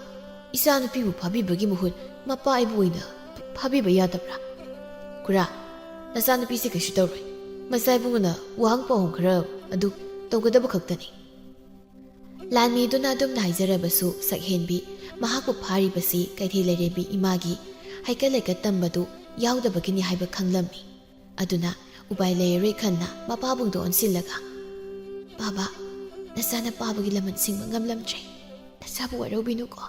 ꯏꯆꯥꯅꯨꯄꯤꯕꯨ ꯐꯥꯕꯤꯕꯒꯤ ꯃꯍꯨꯠ ꯃꯄꯥ ꯑꯩꯕꯨ ꯑꯣꯏꯅ ꯐꯥꯕꯤꯕ ꯌꯥꯗꯕ꯭ꯔꯥ? ꯈꯨꯔꯥ, ꯅꯆꯥꯅꯨꯄꯤꯁꯦ ꯀꯩꯁꯨ ꯇꯧꯔꯣꯏ꯫ ꯃꯖꯥꯏꯕꯨꯡꯉꯣꯅ ꯋꯥꯍꯪ ꯄꯥꯎꯍꯪ ꯈꯔ ꯑꯗꯨ ꯇꯧꯒꯗꯕ ꯈꯛꯇꯅꯤ꯫ ꯂꯥꯟꯃꯤꯗꯨꯅ ꯑꯗꯨꯝꯅ ꯍꯥꯏꯖꯔꯕꯁꯨ ꯁꯛꯍꯦꯟꯕꯤ ꯃꯍꯥꯛꯄꯨ ꯐꯥꯔꯤꯕꯁꯤ ꯀꯩꯊꯦꯜ ꯂꯩꯔꯦꯝꯕꯤ ꯏꯃꯥꯒꯤ ꯍꯩꯀꯠ ꯂꯩꯀꯠ ꯇꯝꯕꯗꯨ ꯌꯥꯎꯗꯕꯒꯤꯅꯤ ꯍꯥꯏꯕ ꯈꯪꯂꯝꯃꯤ꯫ ꯑꯗꯨꯅ ꯎꯄꯥꯏ ꯂꯩꯔꯔꯣꯏ ꯈꯟꯅ ꯃꯄꯥꯕꯨꯡꯗ ꯑꯣꯟꯁꯤꯜꯂꯒ ꯕꯥꯕꯥ, ꯅꯆꯥꯅ ꯄꯥꯕꯒꯤ ꯂꯃꯟ ꯁꯤꯡꯕ ꯉꯝꯂꯝꯗ꯭ꯔꯦ, ꯅꯆꯥꯕꯨ ꯋꯥꯔꯧꯕꯤꯅꯨꯀꯣ꯫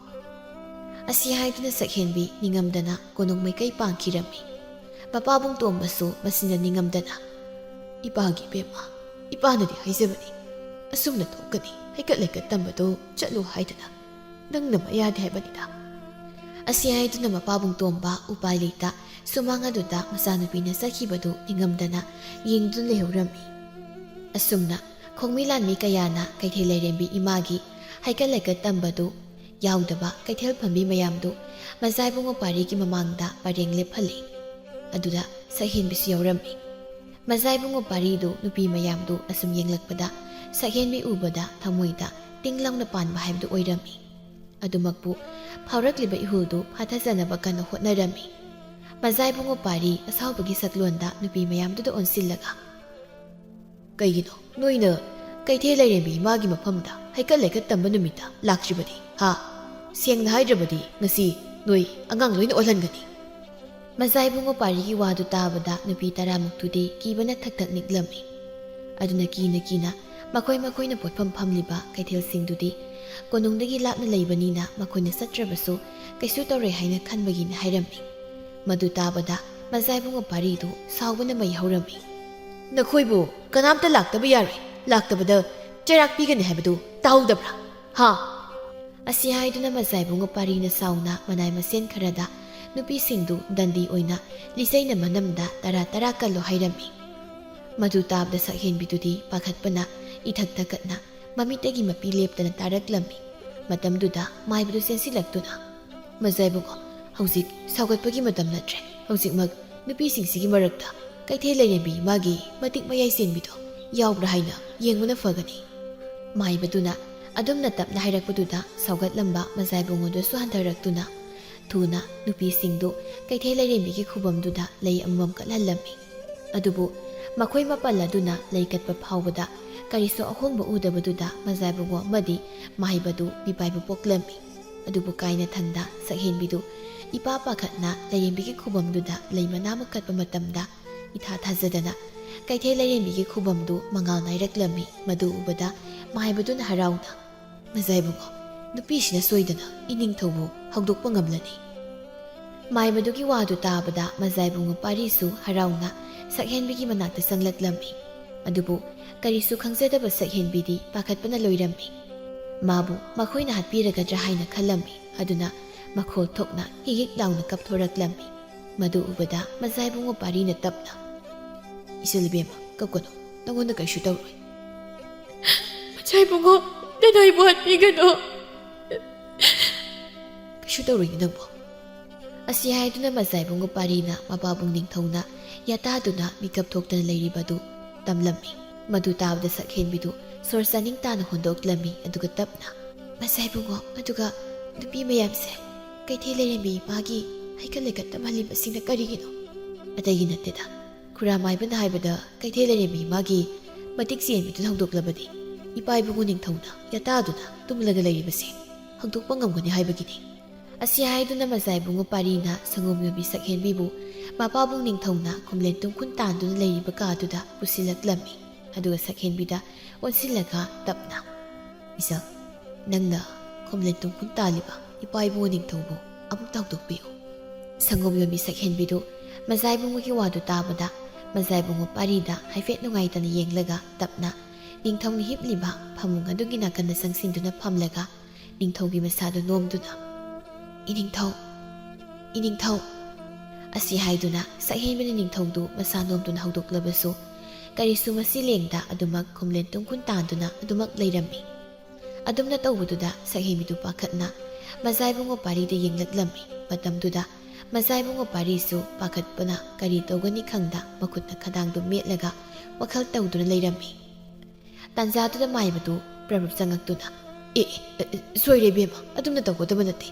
ꯑꯁꯤ ꯍꯥꯏꯗꯨꯅ ꯁꯛꯍꯦꯟꯕꯤ ꯅꯤꯡꯉꯝꯗꯅ ꯀꯣꯅꯨꯡ ꯃꯥꯏꯀꯩ ꯄꯥꯡꯈꯤꯔꯝꯃꯤ꯫ ꯃꯄꯥꯕꯨꯡ ꯇꯣꯝꯕꯁꯨ ꯃꯁꯤꯅ ꯅꯤꯡꯉꯝꯗꯅ ꯏꯄꯥꯒꯤ ꯕꯦꯝꯃ, ꯏꯄꯥꯅꯗꯤ ꯍꯥꯏꯖꯕꯅꯤ ꯑꯁꯨꯝꯅ ꯊꯣꯛꯀꯅꯤ, ꯍꯩꯀꯠ ꯂꯩꯀꯠ ꯇꯝꯕꯗꯣ ꯆꯠꯂꯨ ꯍꯥꯏꯗꯅ ꯅꯪꯅ ꯌꯥꯗꯦ ꯍꯥꯏꯕꯅꯤꯗ꯫ ꯑꯁꯤ ꯍꯥꯏꯗꯨꯅ ꯃꯄꯥꯕꯨꯡ ꯇꯣꯝꯕ ꯎꯄꯥꯏ ꯂꯩꯇ ꯁꯨꯃꯥꯡ ꯑꯗꯨꯗ ꯃꯆꯥꯅꯨꯄꯤꯅ ꯆꯠꯈꯤꯕꯗꯨ ꯅꯤꯡꯉꯝꯗꯅ ꯌꯦꯡꯗꯨꯅ ꯂꯩꯍꯧꯔꯝꯃꯤ꯫ ꯑꯁꯨꯝꯅ ꯈꯣꯡꯃꯤ ꯂꯥꯟꯃꯤ ꯀꯌꯥꯅ ꯀꯩꯊꯦꯜ ꯂꯩꯔꯦꯝꯕꯤ ꯏꯃꯥꯒꯤ ꯍꯩꯀꯠ ꯂꯩꯀꯠ ꯇꯝꯕꯗꯨ ꯌꯥꯎꯗꯕ ꯀꯩꯊꯦꯜ ꯐꯝꯕꯤ ꯃꯌꯥꯝꯗꯨ ꯃꯖꯥꯏꯕꯨꯡꯉꯣ ꯄꯥꯔꯤꯒꯤ ꯃꯃꯥꯡꯗ ꯄꯔꯦꯡ ꯂꯦꯞꯍꯜꯂꯤ꯫ ꯑꯗꯨꯗ ꯁꯛꯍꯦꯟꯕꯤꯁꯨ ꯌꯥꯎꯔꯝꯃꯤ꯫ ꯃꯖꯥꯏꯕꯨꯡꯉꯣ ꯄꯥꯔꯤꯗꯨ ꯅꯨꯄꯤ ꯃꯌꯥꯝꯗꯨ ꯑꯁꯨꯝ ꯌꯦꯡꯂꯛꯄꯗ ꯁꯛꯍꯦꯟꯕꯤ ꯎꯕꯗ ꯊꯃꯣꯏꯗ ꯇꯤꯡ ꯂꯥꯎꯅ ꯄꯥꯟꯕ ꯍꯥꯏꯕꯗꯨ ꯑꯣꯏꯔꯝꯃꯤ꯫ ꯑꯗꯨꯃꯛꯄꯨ ꯐꯥꯎꯔꯛꯂꯤꯕ ꯏꯍꯨꯜꯗꯨ ꯐꯥꯊꯖꯅꯕ ꯀꯟꯅ ꯍꯣꯠꯅꯔꯝꯃꯤ꯫ ꯃꯖꯥꯏꯕꯨꯡꯉꯣ ꯄꯥꯔꯤ ꯑꯁꯥꯎꯕꯒꯤ ꯁꯛꯂꯣꯟꯗ ꯅꯨꯄꯤ ꯃꯌꯥꯝꯗꯨꯗ ꯑꯣꯟꯁꯤꯜꯂꯒ ꯀꯩꯒꯤꯅꯣ ꯅꯣꯏꯅ ꯀꯩꯊꯦꯜ ꯂꯩꯔꯦꯝꯕꯤ ꯏꯃꯥꯒꯤ ꯃꯐꯝꯗ ꯍꯩꯀꯠ ꯂꯩꯀꯠ ꯇꯝꯕ ꯅꯨꯃꯤꯠꯇ ꯂꯥꯛꯇ꯭ꯔꯤꯕꯗꯤ? ꯁꯦꯡꯅ ꯍꯥꯏꯗ꯭ꯔꯕꯗꯤ ꯉꯁꯤ ꯅꯣꯏ ꯑꯉꯥꯡ ꯂꯣꯏꯅ ꯑꯣꯜꯍꯟꯒꯅꯤ꯫ ꯃꯖꯥꯏꯕꯨꯡꯉꯣ ꯄꯥꯔꯤꯒꯤ ꯋꯥꯗꯨ ꯇꯥꯕꯗ ꯅꯨꯄꯤ 10ꯃꯨꯛꯇꯨꯗꯤ ꯀꯤꯕꯅ ꯊꯛ ꯊꯛ ꯅꯤꯛꯂꯝꯃꯤ꯫ ꯑꯗꯨꯅ ꯀꯤꯅ ꯀꯤꯅ ꯃꯈꯣꯏꯅ ꯄꯣꯠꯐꯝ ꯐꯝꯂꯤꯕ ꯀꯩꯊꯦꯜꯁꯤꯡꯗꯨꯗꯤ ꯀꯣꯅꯨꯡꯗꯒꯤ ꯂꯥꯞꯅ ꯂꯩꯕꯅꯤꯅ ꯃꯈꯣꯏꯅ ꯆꯠꯇ꯭ꯔꯕꯁꯨ ꯀꯩꯁꯨ ꯇꯧꯔꯣꯏ ꯍꯥꯏꯅ ꯈꯟꯕꯒꯤꯅ ꯍꯥꯏꯔꯝꯃꯤ꯫ ꯃꯗꯨ ꯇꯥꯕꯗ ꯃꯖꯥꯏꯕꯨꯡꯉꯣ ꯄꯥꯔꯤꯗꯨ ꯁꯥꯎꯕꯅ ꯃꯩ ꯍꯧꯔꯝꯃꯤ꯫ ꯅꯈꯣꯏꯕꯨ ꯀꯅꯥꯝꯇ ꯂꯥꯛꯇꯕ ꯌꯥꯔꯣꯏ, ꯂꯥꯛꯇꯕꯗ ꯆꯩꯔꯥꯛ ꯄꯤꯒꯅꯤ ꯍꯥꯏꯕꯗꯨ ꯇꯥꯍꯧꯗꯕ꯭ꯔꯥ? ꯑꯁꯤ ꯍꯥꯏꯗꯨꯅ ꯃꯖꯥꯏꯕꯨꯡꯉꯣ ꯄꯥꯔꯤꯅ ꯁꯥꯎꯅ ꯃꯅꯥꯏ ꯃꯁꯦꯟ ꯈꯔꯗ ꯅꯨꯄꯤꯁꯤꯡꯗꯨ ꯗꯟꯗꯤ ꯑꯣꯏꯅ ꯂꯤꯆꯩꯅ ꯃꯅꯝꯗ 10 ꯀꯜꯂꯣ ꯍꯥꯏꯔꯝꯃꯤ꯫ ꯃꯗꯨ ꯇꯥꯕꯗ ꯁꯛꯍꯦꯟꯕꯤꯗꯨꯗꯤ ꯄꯥꯈꯠꯄꯅ ꯏꯊꯛ ꯊꯛꯀꯠꯅ ꯃꯃꯤꯠꯇꯒꯤ ꯃꯄꯤ ꯂꯦꯞꯇꯅ ꯇꯥꯔꯛꯂꯝꯃꯤ꯫ ꯃꯇꯝꯗꯨꯗ ꯃꯥꯏꯕꯗꯨ ꯆꯦꯟꯁꯤꯜꯂꯛꯇꯨꯅ ꯃꯖꯥꯏꯕꯨꯡꯉꯣ, ꯍꯧꯖꯤꯛ ꯁꯥꯎꯒꯠꯄꯒꯤ ꯃꯇꯝ ꯅꯠꯇ꯭ꯔꯦ꯫ ꯍꯧꯖꯤꯛꯃꯛ ꯅꯨꯄꯤꯁꯤꯡꯁꯤꯒꯤ ꯃꯔꯛꯇ ꯀꯩꯊꯦꯜ ꯂꯩꯔꯦꯝꯕꯤ ꯏꯃꯥꯒꯤ ꯃꯇꯤꯛ ꯃꯌꯥꯏ ꯆꯦꯟꯕꯤꯗꯣ ꯌꯥꯎꯕ꯭ꯔꯥ ꯍꯥꯏꯅ ꯌꯦꯡꯕꯅ ꯐꯒꯅꯤ꯫ ꯃꯥꯏꯕꯗꯨꯅ ꯑꯗꯨꯝꯅ ꯇꯞꯅ ꯍꯥꯏꯔꯛꯄꯗꯨꯗ ꯁꯧꯒꯠꯂꯝꯕ ꯃꯖꯥꯏꯕꯨꯡ ꯑꯗꯨꯁꯨ ꯍꯟꯊꯔꯛꯇꯨꯅ ꯊꯨꯅ ꯅꯨꯄꯤꯁꯤꯡꯗꯨ ꯀꯩꯊꯦꯜ ꯂꯩꯔꯦꯝꯕꯤꯒꯤ ꯈꯨꯕꯝꯗꯨꯗ ꯂꯩ ꯑꯃꯃꯝ ꯀꯠꯍꯜꯂꯝꯃꯤ꯫ ꯑꯗꯨꯕꯨ ꯃꯈꯣꯏ ꯃꯄꯜ ꯑꯗꯨꯅ ꯂꯩ ꯀꯠꯄ ꯐꯥꯎꯕꯗ ꯀꯔꯤꯁꯨ ꯑꯍꯣꯡꯕ ꯎꯗꯕꯗꯨꯗ ꯃꯖꯥꯏꯕꯨꯡ ꯑꯃꯗꯤ ꯃꯍꯩꯕꯗꯨ ꯃꯤꯄꯥꯏꯕ ꯄꯣꯛꯂꯝꯃꯤ꯫ ꯑꯗꯨꯕꯨ ꯀꯥꯏꯅꯊꯪꯗ ꯁꯛꯍꯦꯟꯕꯤꯗꯨ ꯏꯄꯥ ꯄꯥꯈꯠꯅ ꯂꯩꯔꯦꯝꯕꯤꯒꯤ ꯈꯨꯕꯝꯗꯨꯗ ꯂꯩ ꯃꯅꯥ ꯑꯃ ꯀꯠꯄ ꯃꯇꯝꯗ ꯏꯊꯥ ꯊꯥꯖꯗꯅ ꯀꯩꯊꯦꯜ ꯂꯩꯔꯦꯝꯕꯤꯒꯤ ꯈꯨꯕꯝꯗꯨ ꯃꯉꯥꯜ ꯅꯥꯏꯔꯛꯂꯝꯃꯤ꯫ ꯃꯗꯨ ꯎꯕꯗ ꯃꯍꯩꯕꯗꯨꯅ ꯍꯔꯥꯎꯅ "ꯃꯖꯥꯏꯕꯨꯡꯉꯣ, ꯅꯨꯄꯤꯁꯤꯅ ꯁꯣꯏꯗꯅ ꯏꯅꯤꯡꯊꯧꯕꯨ ꯍꯧꯗꯣꯛꯄ ꯉꯝꯂꯅꯤ." ꯃꯥꯏꯕꯗꯨꯒꯤ ꯋꯥꯗꯨ ꯇꯥꯕꯗ ꯃꯖꯥꯏꯕꯨꯡ ꯄꯥꯔꯤꯁꯨ ꯍꯔꯥꯎꯅ ꯁꯛꯍꯦꯟꯕꯤꯒꯤ ꯃꯅꯥꯛꯇ ꯆꯪꯂꯛꯂꯝꯃꯤ꯫ ꯑꯗꯨꯕꯨ ꯀꯔꯤꯁꯨ ꯈꯪꯖꯗꯕ ꯁꯛꯍꯦꯟꯕꯤꯗꯤ ꯄꯥꯈꯠꯄꯅ ꯂꯣꯏꯔꯝꯃꯤ꯫ ꯃꯥꯕꯨ ꯃꯈꯣꯏꯅ ꯍꯥꯠꯄꯤꯔꯒꯗ꯭ꯔꯥ ꯍꯥꯏꯅ ꯈꯜꯂꯝꯃꯤ꯫ ꯑꯗꯨꯅ ꯃꯈꯣꯜ ꯊꯣꯛꯅ ꯍꯤꯛ ꯂꯥꯎꯅ ꯀꯞꯊꯣꯔꯛꯂꯝꯃꯤ꯫ ꯃꯗꯨ ꯎꯕꯗ ꯃꯖꯥꯏꯕꯨꯡ ꯄꯥꯔꯤꯅ ꯇꯞꯅ "ꯏꯆꯜꯕꯦꯝꯃ, ꯀꯞꯀꯅꯨ, ꯅꯪꯉꯣꯟꯗ ꯀꯩꯁꯨ ꯇꯧꯔꯣꯏ." "ꯃꯖꯥꯏꯕꯨꯡꯉꯣ, ꯅꯅꯥꯏꯕꯨ ꯍꯥꯠꯄꯤꯒꯅꯨ." "ꯀꯩꯁꯨ ꯇꯧꯔꯣꯏꯅꯦ ꯅꯪꯕꯨ." ꯑꯁꯤ ꯍꯥꯏꯗꯨꯅ ꯃꯖꯥꯏꯕꯨꯡ ꯄꯥꯔꯤꯅ ꯃꯄꯥꯕꯨꯡ ꯅꯤꯡꯊꯧꯅ ꯌꯥꯇꯥꯗꯨꯅ ꯃꯤꯀꯞ ꯊꯣꯛꯇꯅ ꯂꯩꯔꯤꯕꯗꯨ ꯇꯝꯂꯝꯃꯤ꯫ ꯃꯗꯨ ꯇꯥꯕꯗ ꯁꯛꯍꯦꯟꯕꯤꯗꯨ ꯁꯣꯔ ꯆꯥꯅꯤꯡ ꯇꯥꯅ ꯍꯣꯟꯗꯣꯛꯂꯝꯃꯤ꯫ ꯑꯗꯨꯒ ꯇꯞꯅ "ꯃꯖꯥꯏꯕꯨꯡꯉꯣ, ꯑꯗꯨꯒ ꯅꯨꯄꯤ ꯃꯌꯥꯝꯁꯦ ꯀꯩꯊꯦꯜ ꯂꯩꯔꯦꯝꯕꯤ ꯏꯃꯥꯒꯤ ꯍꯩꯀꯠ ꯂꯩꯀꯠ ꯇꯝꯍꯜꯂꯤꯕꯁꯤꯅ ꯀꯔꯤꯒꯤꯅꯣ?" "ꯑꯇꯩꯒꯤ ꯅꯠꯇꯦꯗ, ꯈꯨꯔꯥꯃꯥꯏꯕꯅ ꯍꯥꯏꯕꯗ ꯀꯩꯊꯦꯜ ꯂꯩꯔꯦꯝꯕꯤ ꯏꯃꯥꯒꯤ ꯃꯇꯤꯛ ꯆꯦꯟꯕꯤꯗꯨꯅ ꯍꯧꯗꯣꯛꯂꯕꯗꯤ ꯏꯄꯥ ꯏꯕꯨꯡꯉꯣ ꯅꯤꯡꯊꯧꯅ ꯌꯥꯇꯥꯗꯨꯅ ꯇꯨꯝꯂꯒ ꯂꯩꯔꯤꯕꯁꯦ ꯍꯧꯗꯣꯛꯄ ꯉꯝꯒꯅꯤ ꯍꯥꯏꯕꯒꯤꯅꯤ." ꯑꯁꯤ ꯍꯥꯏꯗꯨꯅ ꯃꯖꯥꯏꯕꯨꯡ ꯄꯥꯔꯤꯅ ꯁꯪꯒꯣꯝ ꯌꯣꯟꯕꯤ ꯁꯛꯍꯦꯟꯕꯤꯕꯨ ꯃꯄꯥꯕꯨꯡ ꯅꯤꯡꯊꯧꯅ ꯈꯨꯝꯂꯦꯟ ꯇꯨꯝꯈꯨꯟ ꯇꯥꯟꯗꯨꯅ ꯂꯩꯔꯤꯕ ꯀꯥꯗꯨꯗ ꯄꯨꯁꯤꯜꯂꯛꯂꯝꯃꯤ꯫ ꯑꯗꯨꯒ ꯁꯛꯍꯦꯟꯕꯤꯗ ꯑꯣꯟꯁꯤꯜꯂꯒ ꯇꯞꯅ "ꯏꯆꯜ, ꯅꯪꯅ ꯈꯨꯝꯂꯦꯟ ꯇꯨꯝꯈꯨꯟ ꯇꯥꯜꯂꯤꯕ ꯏꯄꯥ ꯏꯕꯨꯡꯉꯣ ꯅꯤꯡꯊꯧꯕꯨ ꯑꯃꯨꯛꯇ ꯍꯧꯗꯣꯛꯄꯤꯌꯨ." ꯁꯪꯒꯣꯝ ꯌꯣꯟꯕꯤ ꯁꯛꯍꯦꯟꯕꯤꯗꯨ ꯃꯖꯥꯏꯕꯨꯡꯒꯤ ꯋꯥꯗꯨ ꯇꯥꯕꯗ ꯃꯖꯥꯏꯕꯨꯡ ꯄꯥꯔꯤꯗ ꯍꯥꯏꯐꯦꯠ ꯅꯨꯡꯉꯥꯏꯇꯅ ꯌꯦꯡꯂꯒ ꯇꯞꯅ ꯅꯤꯡꯊꯧꯅ ꯍꯤꯞꯂꯤꯕ ꯐꯃꯨꯡ ꯑꯗꯨꯒꯤ ꯅꯥꯀꯟꯗ ꯆꯪꯁꯤꯟꯗꯨꯅ ꯐꯝꯂꯒ ꯅꯤꯡꯊꯧꯒꯤ ꯃꯁꯥꯗꯨ ꯅꯣꯝꯗꯨꯅ "ꯏꯅꯤꯡꯊꯧ, ꯏꯅꯤꯡꯊꯧ." ꯑꯁꯤ ꯍꯥꯏꯗꯨꯅ ꯁꯛꯍꯦꯟꯕꯤꯅ ꯅꯤꯡꯊꯧꯗꯨ ꯃꯁꯥ ꯅꯣꯝꯗꯨꯅ ꯍꯧꯗꯣꯛꯂꯕꯁꯨ ꯀꯔꯤꯁꯨ ꯃꯁꯤ ꯂꯦꯡꯗ ꯑꯗꯨꯃꯛ ꯈꯨꯝꯂꯦꯟ ꯇꯨꯝꯈꯨꯟ ꯇꯥꯟꯗꯨꯅ ꯑꯗꯨꯃꯛ ꯂꯩꯔꯝꯃꯤ꯫ ꯑꯗꯨꯝꯅ ꯇꯧꯕꯗꯨꯗ ꯁꯛꯍꯦꯟꯕꯤꯗꯨ ꯄꯥꯈꯠꯅ ꯃꯖꯥꯏꯕꯨꯡ ꯄꯥꯔꯤꯗ ꯌꯦꯡꯂꯛꯂꯝꯃꯤ꯫ ꯃꯇꯝꯗꯨꯗ ꯃꯖꯥꯏꯕꯨꯡ ꯄꯥꯔꯤꯁꯨ ꯄꯥꯈꯠꯄꯅ ꯀꯔꯤ ꯇꯧꯒꯅꯤ ꯈꯪꯗ ꯃꯈꯨꯠꯅ ꯈꯗꯥꯡꯗꯨ ꯃꯦꯠꯂꯒ ꯋꯥꯈꯜ ꯇꯧꯗꯨꯅ ꯂꯩꯔꯝꯃꯤ꯫ ꯇꯥꯟꯖꯥꯗꯨꯗ ꯃꯥꯏꯕꯗꯨ ꯄ꯭ꯔꯞ ꯆꯪꯉꯛꯇꯨꯅ "ꯁꯣꯏꯔꯦ ꯏꯕꯦꯝꯃ, ꯑꯗꯨꯝꯅ ꯇꯧꯒꯗꯕ ꯅꯠꯇꯦ.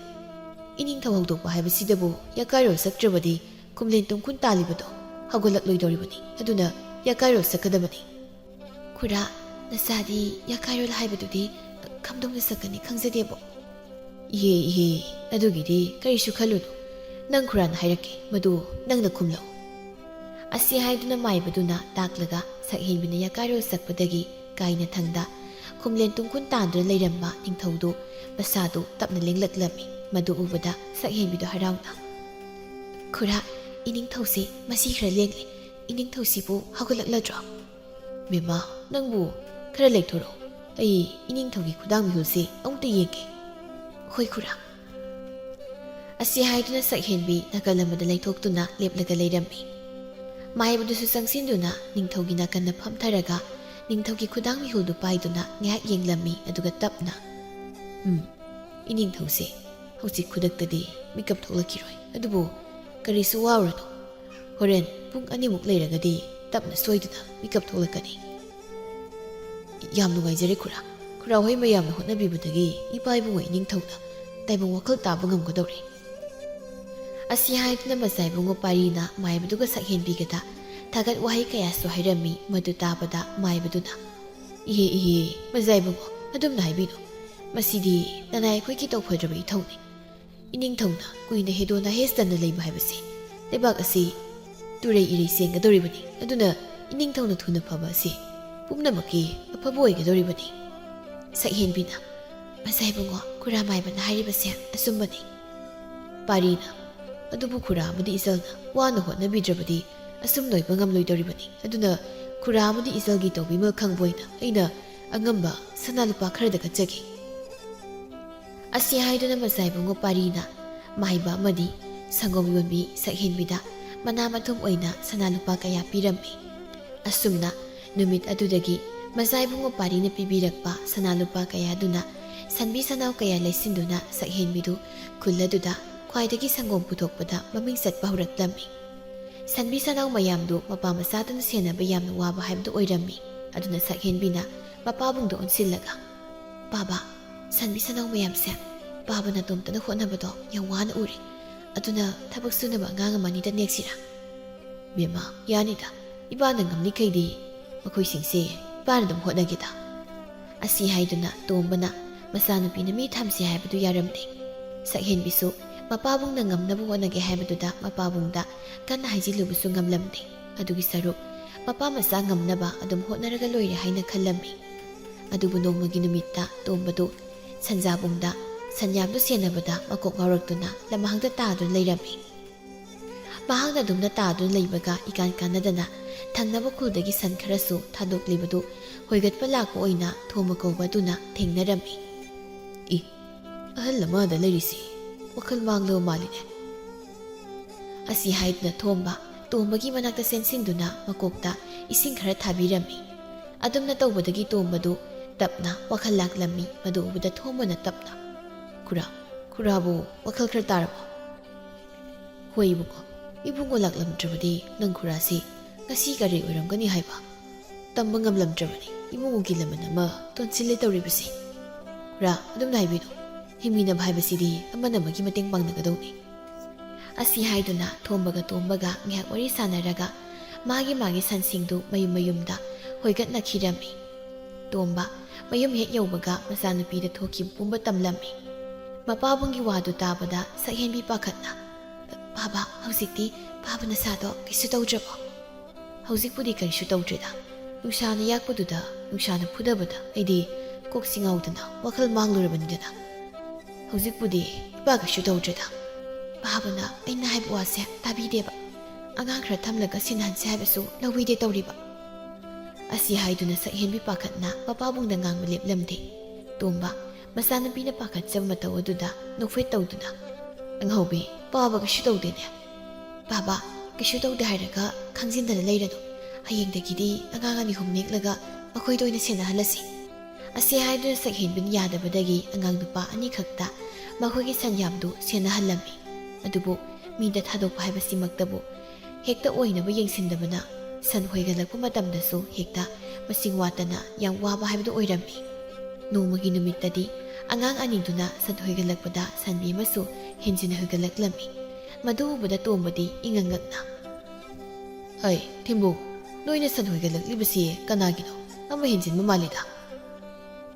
ꯏꯅꯤꯡꯊꯧ ꯍꯧꯗꯣꯛꯄ ꯍꯥꯏꯕꯁꯤꯗꯕꯨ ꯌꯥꯀꯥꯏꯔꯣꯜ ꯁꯛꯇ꯭ꯔꯕꯗꯤ ꯈꯨꯝꯂꯦꯟ ꯇꯨꯝꯈꯨꯟ ꯇꯥꯜꯂꯤꯕꯗꯣ ꯍꯧꯒꯠꯂꯛꯂꯣꯏꯗꯧꯔꯤꯕꯅꯤ. ꯑꯗꯨꯅ ꯌꯥꯀꯥꯏꯔꯣꯜ ꯁꯛꯀꯗꯕꯅꯤ." "ꯈꯨꯔꯥ, ꯅꯆꯥꯗꯤ ꯌꯥꯀꯥꯏꯔꯣꯜ ꯍꯥꯏꯕꯗꯨꯗꯤ ꯀꯝꯗꯧꯅ ꯁꯛꯀꯅꯤ ꯈꯪꯖꯗꯦꯕꯣ." "ꯏꯍꯦ, ꯑꯗꯨꯒꯤꯗꯤ ꯀꯔꯤꯁꯨ ꯈꯜꯂꯨꯅꯨ. ꯅꯪ ꯈꯨꯔꯥꯅ ꯍꯥꯏꯔꯛꯀꯦ, ꯃꯗꯨ ꯅꯪꯅ ꯈꯨꯝꯂꯛꯎ." ꯑꯁꯤ ꯍꯥꯏꯗꯨꯅ ꯃꯥꯏꯕꯗꯨꯅ ꯇꯥꯛꯂꯒ ꯁꯛꯍꯦꯟꯕꯤꯅ ꯌꯥꯀꯥꯏꯔꯣꯜ ꯁꯛꯄꯗꯒꯤ ꯀꯥꯏꯅꯊꯪꯗ ꯈꯨꯝꯂꯦꯟ ꯇꯨꯝꯈꯨꯟ ꯇꯥꯟꯗꯨꯅ ꯂꯩꯔꯝꯕ ꯅꯤꯡꯊꯧꯗꯨ ꯃꯁꯥꯗꯨ ꯇꯞꯅ ꯂꯦꯡꯂꯛꯂꯝꯃꯤ꯫ ꯃꯗꯨ ꯎꯕꯗ ꯁꯛꯍꯦꯟꯕꯤꯗꯨ ꯍꯔꯥꯎꯅ "ꯈꯨꯔꯥ, ꯏꯅꯤꯡꯊꯧꯁꯤ ꯃꯁꯤ ꯈꯔ ꯂꯦꯡꯂꯦ. ꯏꯅꯤꯡꯊꯧꯁꯤꯕꯨ ꯍꯧꯒꯠꯂꯛꯂꯗ꯭ꯔꯣ?" "ꯕꯦꯝꯃ, ꯅꯪꯕꯨ ꯈꯔ ꯂꯩꯊꯣꯔꯛꯎ. ꯑꯩ ꯏꯅꯤꯡꯊꯧꯒꯤ ꯈꯨꯗꯥꯡ ꯃꯤꯍꯨꯜꯁꯤ ꯑꯃꯨꯛꯇ ꯌꯦꯡꯒꯦ." "ꯍꯣꯏ ꯈꯨꯔꯥ." ꯑꯁꯤ ꯍꯥꯏꯗꯨꯅ ꯁꯛꯍꯦꯟꯕꯤ ꯅꯥꯀꯜ ꯑꯃꯗ ꯂꯩꯊꯣꯛꯇꯨꯅ ꯂꯦꯞꯂꯒ ꯂꯩꯔꯝꯃꯤ꯫ ꯃꯥꯏꯕꯗꯨꯁꯨ ꯆꯪꯁꯤꯟꯗꯨꯅ ꯅꯤꯡꯊꯧꯒꯤ ꯅꯥꯀꯟꯗ ꯐꯝꯊꯔꯒ ꯅꯤꯡꯊꯧꯒꯤ ꯈꯨꯗꯥꯡ ꯃꯤꯍꯨꯜꯗꯨ ꯄꯥꯏꯗꯨꯅ ꯉꯥꯏꯍꯥꯛ ꯌꯦꯡꯂꯝꯃꯤ꯫ ꯑꯗꯨꯒ ꯇꯞꯅ "ꯏꯅꯤꯡꯊꯧꯁꯦ ꯍꯧꯖꯤꯛ ꯈꯨꯗꯛꯇꯗꯤ ꯃꯤꯀꯞ ꯊꯣꯛꯂꯛꯈꯤꯔꯣꯏ. ꯑꯗꯨꯕꯨ ꯀꯔꯤꯁꯨ ꯋꯥꯔꯨꯅꯨ. ꯍꯣꯔꯦꯟ ꯄꯨꯡ 2 ꯂꯩꯔꯒꯗꯤ ꯇꯞꯅ ꯁꯣꯏꯗꯅ ꯃꯤꯀꯞ ꯊꯣꯛꯂꯛꯀꯅꯤ." "ꯌꯥꯝ ꯅꯨꯡꯉꯥꯏꯖꯔꯦ ꯈꯨꯔꯥ. ꯈꯨꯔꯥ ꯍꯣꯏ ꯃꯌꯥꯝꯅ ꯍꯣꯠꯅꯕꯤꯕꯗꯒꯤ ꯏꯄꯥ ꯏꯕꯨꯡꯉꯣ ꯏꯅꯤꯡꯊꯧꯅ ꯇꯥꯏꯕꯪ ꯋꯥꯈꯜ ꯇꯥꯕ ꯉꯝꯒꯗꯧꯔꯦ." ꯑꯁꯤ ꯍꯥꯏꯗꯨꯅ ꯃꯖꯥꯏꯕꯨꯡ ꯄꯥꯔꯤꯅ ꯃꯥꯏꯕꯗꯨꯒ ꯁꯛꯍꯦꯟꯕꯤꯒꯗ ꯊꯥꯒꯠ ꯋꯥꯍꯩ ꯀꯌꯥꯁꯨ ꯍꯥꯏꯔꯝꯃꯤ꯫ ꯃꯗꯨ ꯇꯥꯕꯗ ꯃꯥꯏꯕꯗꯨꯅ "ꯏꯍꯦ, ꯃꯖꯥꯏꯕꯨꯡꯉꯣ, ꯑꯗꯨꯝꯅ ꯍꯥꯏꯕꯤꯅꯨ. ꯃꯁꯤꯗꯤ ꯅꯅꯥꯏ ꯑꯩꯈꯣꯏꯒꯤ ꯇꯧꯐꯗ꯭ꯔꯕ ꯏꯊꯧꯅꯤ. ꯏꯅꯤꯡꯊꯧꯅ ꯀꯨꯏꯅ ꯍꯦꯗꯣꯅ ꯍꯦꯁꯇꯅ ꯂꯩꯕ ꯍꯥꯏꯕꯁꯤ ꯂꯩꯕꯥꯛ ꯑꯁꯤ ꯇꯨꯔꯩ ꯏꯔꯩ ꯆꯦꯟꯒꯗꯧꯔꯤꯕꯅꯤ. ꯑꯗꯨꯅ ꯏꯅꯤꯡꯊꯧꯅ ꯊꯨꯅ ꯐꯕ ꯑꯁꯤ ꯄꯨꯝꯅꯃꯛꯀꯤ ꯑꯐꯕ ꯑꯣꯏꯒꯗꯧꯔꯤꯕꯅꯤ." ꯁꯛꯍꯦꯟꯕꯤꯅ "ꯃꯖꯥꯏꯕꯨꯡꯉꯣ, ꯈꯨꯔꯥꯃꯥꯏꯕꯅ ꯍꯥꯏꯔꯤꯕꯁꯦ ꯑꯆꯨꯝꯕꯅꯤ." ꯄꯥꯔꯤꯅ "ꯑꯗꯨꯕꯨ ꯈꯨꯔꯥ ꯑꯃꯗꯤ ꯏꯆꯜꯅ ꯋꯥꯅ ꯍꯣꯠꯅꯕꯤꯗ꯭ꯔꯕꯗꯤ ꯑꯁꯨꯝ ꯅꯣꯏꯕ ꯉꯝꯂꯣꯏꯗꯧꯔꯤꯕꯅꯤ. ꯑꯗꯨꯅ ꯈꯨꯔꯥ ꯑꯃꯗꯤ ꯏꯆꯜꯒꯤ ꯇꯧꯕꯤꯃꯜ ꯈꯪꯕ ꯑꯣꯏꯅ ꯑꯩꯅ ꯑꯉꯝꯕ ꯁꯅꯥ ꯂꯨꯄꯥ ꯈꯔꯗ ꯀꯠꯆꯒꯦ." ꯑꯁꯤ ꯍꯥꯏꯗꯨꯅ ꯃꯖꯥꯏꯕꯨꯡ ꯄꯥꯔꯤꯅ ꯃꯍꯩꯕ ꯑꯃꯗꯤ ꯁꯪꯒꯣꯝ ꯌꯣꯟꯕꯤ ꯁꯛꯍꯦꯟꯕꯤꯗ ꯃꯅꯥ ꯃꯊꯨꯝ ꯑꯣꯏꯅ ꯁꯅꯥ ꯂꯨꯄꯥ ꯀꯌꯥ ꯄꯤꯔꯝꯃꯤ꯫ ꯑꯁꯨꯝꯅ ꯅꯨꯃꯤꯠ ꯑꯗꯨꯗꯒꯤ ꯃꯖꯥꯏꯕꯨꯡ ꯄꯥꯔꯤꯅ ꯄꯤꯕꯤꯔꯛꯄ ꯁꯅꯥ ꯂꯨꯄꯥ ꯀꯌꯥꯗꯨꯅ ꯁꯟꯕꯤ ꯁꯟꯅꯥꯎ ꯀꯌꯥ ꯂꯩꯁꯤꯟꯗꯨꯅ ꯁꯛꯍꯦꯟꯕꯤꯗꯨ ꯈꯨꯜ ꯑꯗꯨꯗ ꯈ꯭ꯋꯥꯏꯗꯒꯤ ꯁꯪꯒꯣꯝ ꯄꯨꯊꯣꯛꯄꯗ ꯃꯃꯤꯡ ꯆꯠꯄ ꯍꯧꯔꯛꯂꯝꯃꯤ꯫ ꯁꯟꯕꯤ ꯁꯟꯅꯥꯎ ꯃꯌꯥꯝꯗꯨ ꯃꯄꯥ ꯃꯆꯥꯗꯨꯅ ꯁꯦꯟꯅꯕ ꯌꯥꯝꯅ ꯋꯥꯕ ꯍꯥꯏꯕꯗꯨ ꯑꯣꯏꯔꯝꯃꯤ꯫ ꯑꯗꯨꯅ ꯁꯛꯍꯦꯟꯕꯤꯅ ꯃꯄꯥꯕꯨꯡꯗ ꯑꯣꯟꯁꯤꯜꯂꯒ "ꯕꯥꯕꯥ, ꯁꯟꯕꯤ ꯁꯟꯅꯥꯎ ꯃꯌꯥꯝꯁꯦ ꯄꯥꯕꯅ ꯇꯣꯝꯇꯅ ꯍꯣꯠꯅꯕꯗꯣ ꯌꯥꯝ ꯋꯥꯅ ꯎꯔꯦ ꯑꯗꯨꯅ ꯊꯕꯛ ꯁꯨꯅꯕ ꯑꯉꯥꯡ ꯑꯃꯅꯤꯗ ꯅꯦꯛꯁꯤꯔꯥ ꯕꯦꯝꯃ ꯌꯥꯅꯤꯗ ꯏꯄꯥꯅ ꯉꯝꯅꯤꯈꯩꯗꯤ ꯃꯈꯣꯏꯁꯤꯡꯁꯦ ꯏꯄꯥꯅ ꯑꯗꯨꯝ ꯍꯣꯠꯅꯒꯦꯗ ꯑꯁꯤ ꯍꯥꯏꯗꯨꯅ ꯇꯣꯝꯕꯅ ꯃꯆꯥꯅꯨꯄꯤꯅ ꯃꯤ ꯊꯝꯁꯦ ꯍꯥꯏꯕꯗꯨ ꯌꯥꯔꯝꯗꯦ ꯁꯛꯍꯦꯟꯕꯤꯁꯨ ꯃꯄꯥꯕꯨꯡꯅ ꯉꯝꯅꯕ ꯍꯣꯠꯅꯒꯦ ꯍꯥꯏꯕꯗꯨꯗ ꯃꯄꯥꯕꯨꯡꯗ ꯀꯟꯅ ꯍꯥꯏꯖꯤꯜꯂꯨꯕꯁꯨ ꯉꯝꯂꯝꯗꯦ ꯑꯗꯨꯒꯤ ꯁꯔꯨꯛ ꯃꯄꯥ ꯃꯆꯥ ꯉꯝꯅꯕ ꯑꯗꯨꯝ ꯍꯣꯠꯅꯔꯒ ꯂꯣꯏꯔꯦ ꯍꯥꯏꯅ ꯈꯜꯂꯝꯃꯤ ꯑꯗꯨꯕꯨ ꯅꯣꯡꯃꯒꯤ ꯅꯨꯃꯤꯠꯇ ꯇꯣꯝꯕꯗꯨ ꯁꯟꯖꯥꯕꯨꯡꯗ ꯁꯟꯌꯥꯝꯗꯨ ꯁꯦꯟꯅꯕꯗ ꯃꯀꯣꯛ ꯉꯥꯎꯔꯛꯇꯨꯅ ꯂꯝꯍꯥꯡꯗ ꯇꯥꯗꯨꯅ ꯂꯩꯔꯝꯃꯤ ꯃꯍꯥꯛꯅ ꯑꯗꯨꯝꯅ ꯇꯥꯗꯨꯅ ꯂꯩꯕꯒ ꯏꯀꯥꯟ ꯀꯥꯟꯅꯗꯅ ꯊꯪꯅꯕ ꯈꯨꯜꯗꯒꯤ ꯁꯟ ꯈꯔꯁꯨ ꯊꯥꯗꯣꯛꯂꯤꯕꯗꯨ ꯍꯣꯏꯒꯠꯄ ꯂꯥꯛꯄ ꯑꯣꯏꯅ ꯊꯣꯝꯕ ꯀꯧꯕ ꯑꯗꯨꯅ ꯊꯦꯡꯅꯔꯝꯃꯤ ꯑꯍꯜ ꯑꯃꯗ ꯂꯩꯔꯤꯁꯤ ꯋꯥꯈꯜ ꯃꯥꯡꯂꯕ ꯃꯥꯜꯂꯤꯅꯦ ꯑꯁꯤ ꯍꯥꯏꯗꯨꯅ ꯊꯣꯝꯕ ꯇꯣꯝꯕꯒꯤ ꯃꯅꯥꯛꯇ ꯆꯦꯟꯁꯤꯟꯗꯨꯅ ꯃꯀꯣꯛꯇ ꯏꯁꯤꯡ ꯈꯔ ꯊꯥꯕꯤꯔꯝꯃꯤ ꯑꯗꯨꯝꯅ ꯇꯧꯕꯗꯒꯤ ꯇꯣꯝꯕꯗꯨ ꯇꯞꯅ ꯋꯥꯈꯜ ꯂꯥꯛꯂꯝꯃꯤ ꯃꯗꯨ ꯎꯕꯗ ꯊꯣꯝꯕꯅ ꯇꯞꯅ ꯈꯨꯔꯥꯕꯨ ꯋꯥꯈꯜ ꯈꯔ ꯇꯥꯔꯕꯣ ꯍꯣꯏ ꯏꯕꯨꯡꯉꯣ ꯏꯕꯨꯡꯉꯣ ꯂꯥꯛꯂꯝꯗ꯭ꯔꯕꯗꯤ ꯅꯪ ꯈꯨꯔꯥꯁꯤ ꯉꯁꯤ ꯀꯔꯤ ꯑꯣꯏꯔꯝꯒꯅꯤ ꯍꯥꯏꯕ ꯇꯝꯕ ꯉꯝꯂꯝꯗ꯭ꯔꯕꯅꯤ ꯏꯕꯨꯡꯉꯣꯒꯤ ꯂꯃꯟ ꯑꯃ ꯇꯣꯟꯁꯤꯜꯂꯦ ꯇꯧꯔꯤꯕꯁꯤ ꯈꯨꯔꯥ ꯑꯗꯨꯝꯅ ꯍꯥꯏꯕꯤꯅꯨ ꯍꯤꯡꯃꯤꯟꯅꯕ ꯍꯥꯏꯕꯁꯤꯗꯤ ꯑꯃꯅ ꯑꯃꯒꯤ ꯃꯇꯦꯡ ꯄꯥꯡꯅꯒꯗꯧꯅꯤ ꯑꯁꯤ ꯍꯥꯏꯗꯨꯅ ꯊꯣꯝꯕꯒ ꯇꯣꯝꯕꯒ ꯉꯥꯏꯍꯥꯛ ꯋꯥꯔꯤ ꯁꯥꯟꯅꯔꯒ ꯃꯥꯒꯤ ꯁꯟꯁꯤꯡꯗꯨ ꯃꯌꯨꯝ ꯃꯌꯨꯝꯗ ꯍꯣꯏꯒꯠꯅꯈꯤꯔꯝꯃꯤ ꯇꯣꯝꯕ ꯃꯌꯨꯝ ꯍꯦꯛ ꯌꯧꯕꯒ ꯃꯆꯥꯅꯨꯄꯤꯗ ꯊꯣꯛꯈꯤꯕ ꯄꯨꯝꯕ ꯇꯝꯂꯝꯃꯤ ꯃꯄꯥꯕꯨꯡꯒꯤ ꯋꯥꯗꯨ ꯇꯥꯕꯗ ꯁꯛꯍꯦꯟꯕꯤ ꯄꯥꯈꯠꯅ ꯕꯥꯕꯥ ꯍꯧꯖꯤꯛꯇꯤ ꯕꯥꯕꯥ ꯅꯁꯥꯗꯣ ꯀꯩꯁꯨ ꯇꯧꯗ꯭ꯔꯕꯣ ꯍꯧꯖꯤꯛꯄꯨꯗꯤ ꯀꯔꯤꯁꯨ ꯇꯧꯗ꯭ꯔꯦꯗ ꯅꯨꯡꯁꯥꯅ ꯌꯥꯛꯄꯗꯨꯗ ꯅꯨꯡꯁꯥꯅ ꯐꯨꯗꯕꯗ ꯑꯩꯗꯤ ꯀꯣꯛꯁꯤ ꯉꯥꯎꯗꯅ ꯋꯥꯈꯜ ꯃꯥꯡꯂꯨꯔꯕꯅꯤꯗꯅ ꯍꯧꯖꯤꯛꯄꯨꯗꯤ ꯏꯄꯥ ꯀꯩꯁꯨ ꯇꯧꯗ꯭ꯔꯦꯗ ꯕꯥꯕꯅ ꯑꯩꯅ ꯍꯥꯏꯕ ꯋꯥꯁꯦ ꯇꯥꯕꯤꯗꯦꯕ ꯑꯉꯥꯡ ꯈꯔ ꯊꯝꯂꯒ ꯁꯤꯟꯅꯍꯟꯁꯦ ꯍꯥꯏꯕꯁꯨ ꯂꯧꯕꯤꯗꯦ ꯇꯧꯔꯤꯕ ꯑꯁꯤ ꯍꯥꯏꯗꯨꯅ ꯁꯛꯍꯦꯟꯕꯤ ꯄꯥꯈꯠꯅ ꯃꯄꯥꯕꯨꯡꯗ ꯉꯥꯡꯕ ꯂꯦꯞꯂꯝꯗꯦ ꯇꯣꯝꯕ ꯃꯆꯥꯅꯨꯄꯤꯅ ꯄꯥꯈꯠꯆꯕ ꯃꯇꯧ ꯑꯗꯨꯗ ꯅꯣꯛꯐꯦꯠ ꯇꯧꯗꯨꯅ ꯑꯉꯧꯕꯤ ꯄꯥꯕ ꯀꯩꯁꯨ ꯇꯧꯗꯦꯅꯦ ꯕꯥꯕꯥ ꯀꯩꯁꯨ ꯇꯧꯗꯦ ꯍꯥꯏꯔꯒ ꯈꯪꯖꯤꯟꯗꯅ ꯂꯩꯔꯅꯨ ꯍꯌꯦꯡꯗꯒꯤꯗꯤ ꯑꯉꯥꯡ 2 ꯅꯦꯛꯂꯒ ꯃꯈꯣꯏꯗ ꯑꯣꯏꯅ ꯁꯦꯟꯅꯍꯜꯂꯁꯤ ꯑꯁꯤ ꯍꯥꯏꯗꯨꯅ ꯁꯛꯍꯦꯟꯕꯤꯅ ꯌꯥꯗꯕꯗꯒꯤ ꯑꯉꯥꯡ ꯅꯨꯄꯥ 2 ꯈꯛꯇ ꯃꯈꯣꯏꯒꯤ ꯁꯟꯌꯥꯝꯗꯨ ꯁꯦꯟꯅꯍꯜꯂꯝꯃꯤ ꯑꯗꯨꯕꯨ ꯃꯤꯗ ꯊꯥꯗꯣꯛꯄ ꯍꯥꯏꯕꯁꯤꯃꯛꯇꯕꯨ ꯍꯦꯛꯇ ꯑꯣꯏꯅꯕ ꯌꯦꯡꯁꯤꯟꯗꯕꯅ ꯁꯟ ꯍꯣꯏꯒꯠꯂꯛꯄ ꯃꯇꯝꯗꯁꯨ ꯍꯦꯛꯇ ꯃꯁꯤꯡ ꯋꯥꯠꯇꯅ ꯌꯥꯝ ꯋꯥꯕ ꯍꯥꯏꯕꯗꯨ ꯑꯣꯏꯔꯝꯃꯤ ꯅꯣꯡꯃꯒꯤ ꯅꯨꯃꯤꯠꯇꯗꯤ ꯑꯉꯥꯡ 2ꯗꯨꯅ ꯁꯟ ꯍꯣꯏꯒꯠꯂꯛꯄꯗ ꯁꯟꯕꯤ ꯑꯃꯁꯨ ꯍꯦꯟꯖꯤꯟꯅ ꯍꯣꯏꯒꯠꯂꯛꯂꯝꯃꯤ ꯃꯗꯨ ꯎꯕꯗ ꯇꯣꯝꯕꯗꯤ ꯏꯉꯛꯉꯛꯅ ꯍꯩ ꯊꯦꯝꯕꯨꯡ ꯅꯣꯏꯅ ꯁꯟ ꯍꯣꯏꯒꯠꯂꯛꯂꯤꯕꯁꯤ ꯀꯅꯥꯒꯤꯅꯣ ꯑꯃ ꯍꯦꯟꯖꯤꯟꯕ ꯃꯥꯜꯂꯤꯗ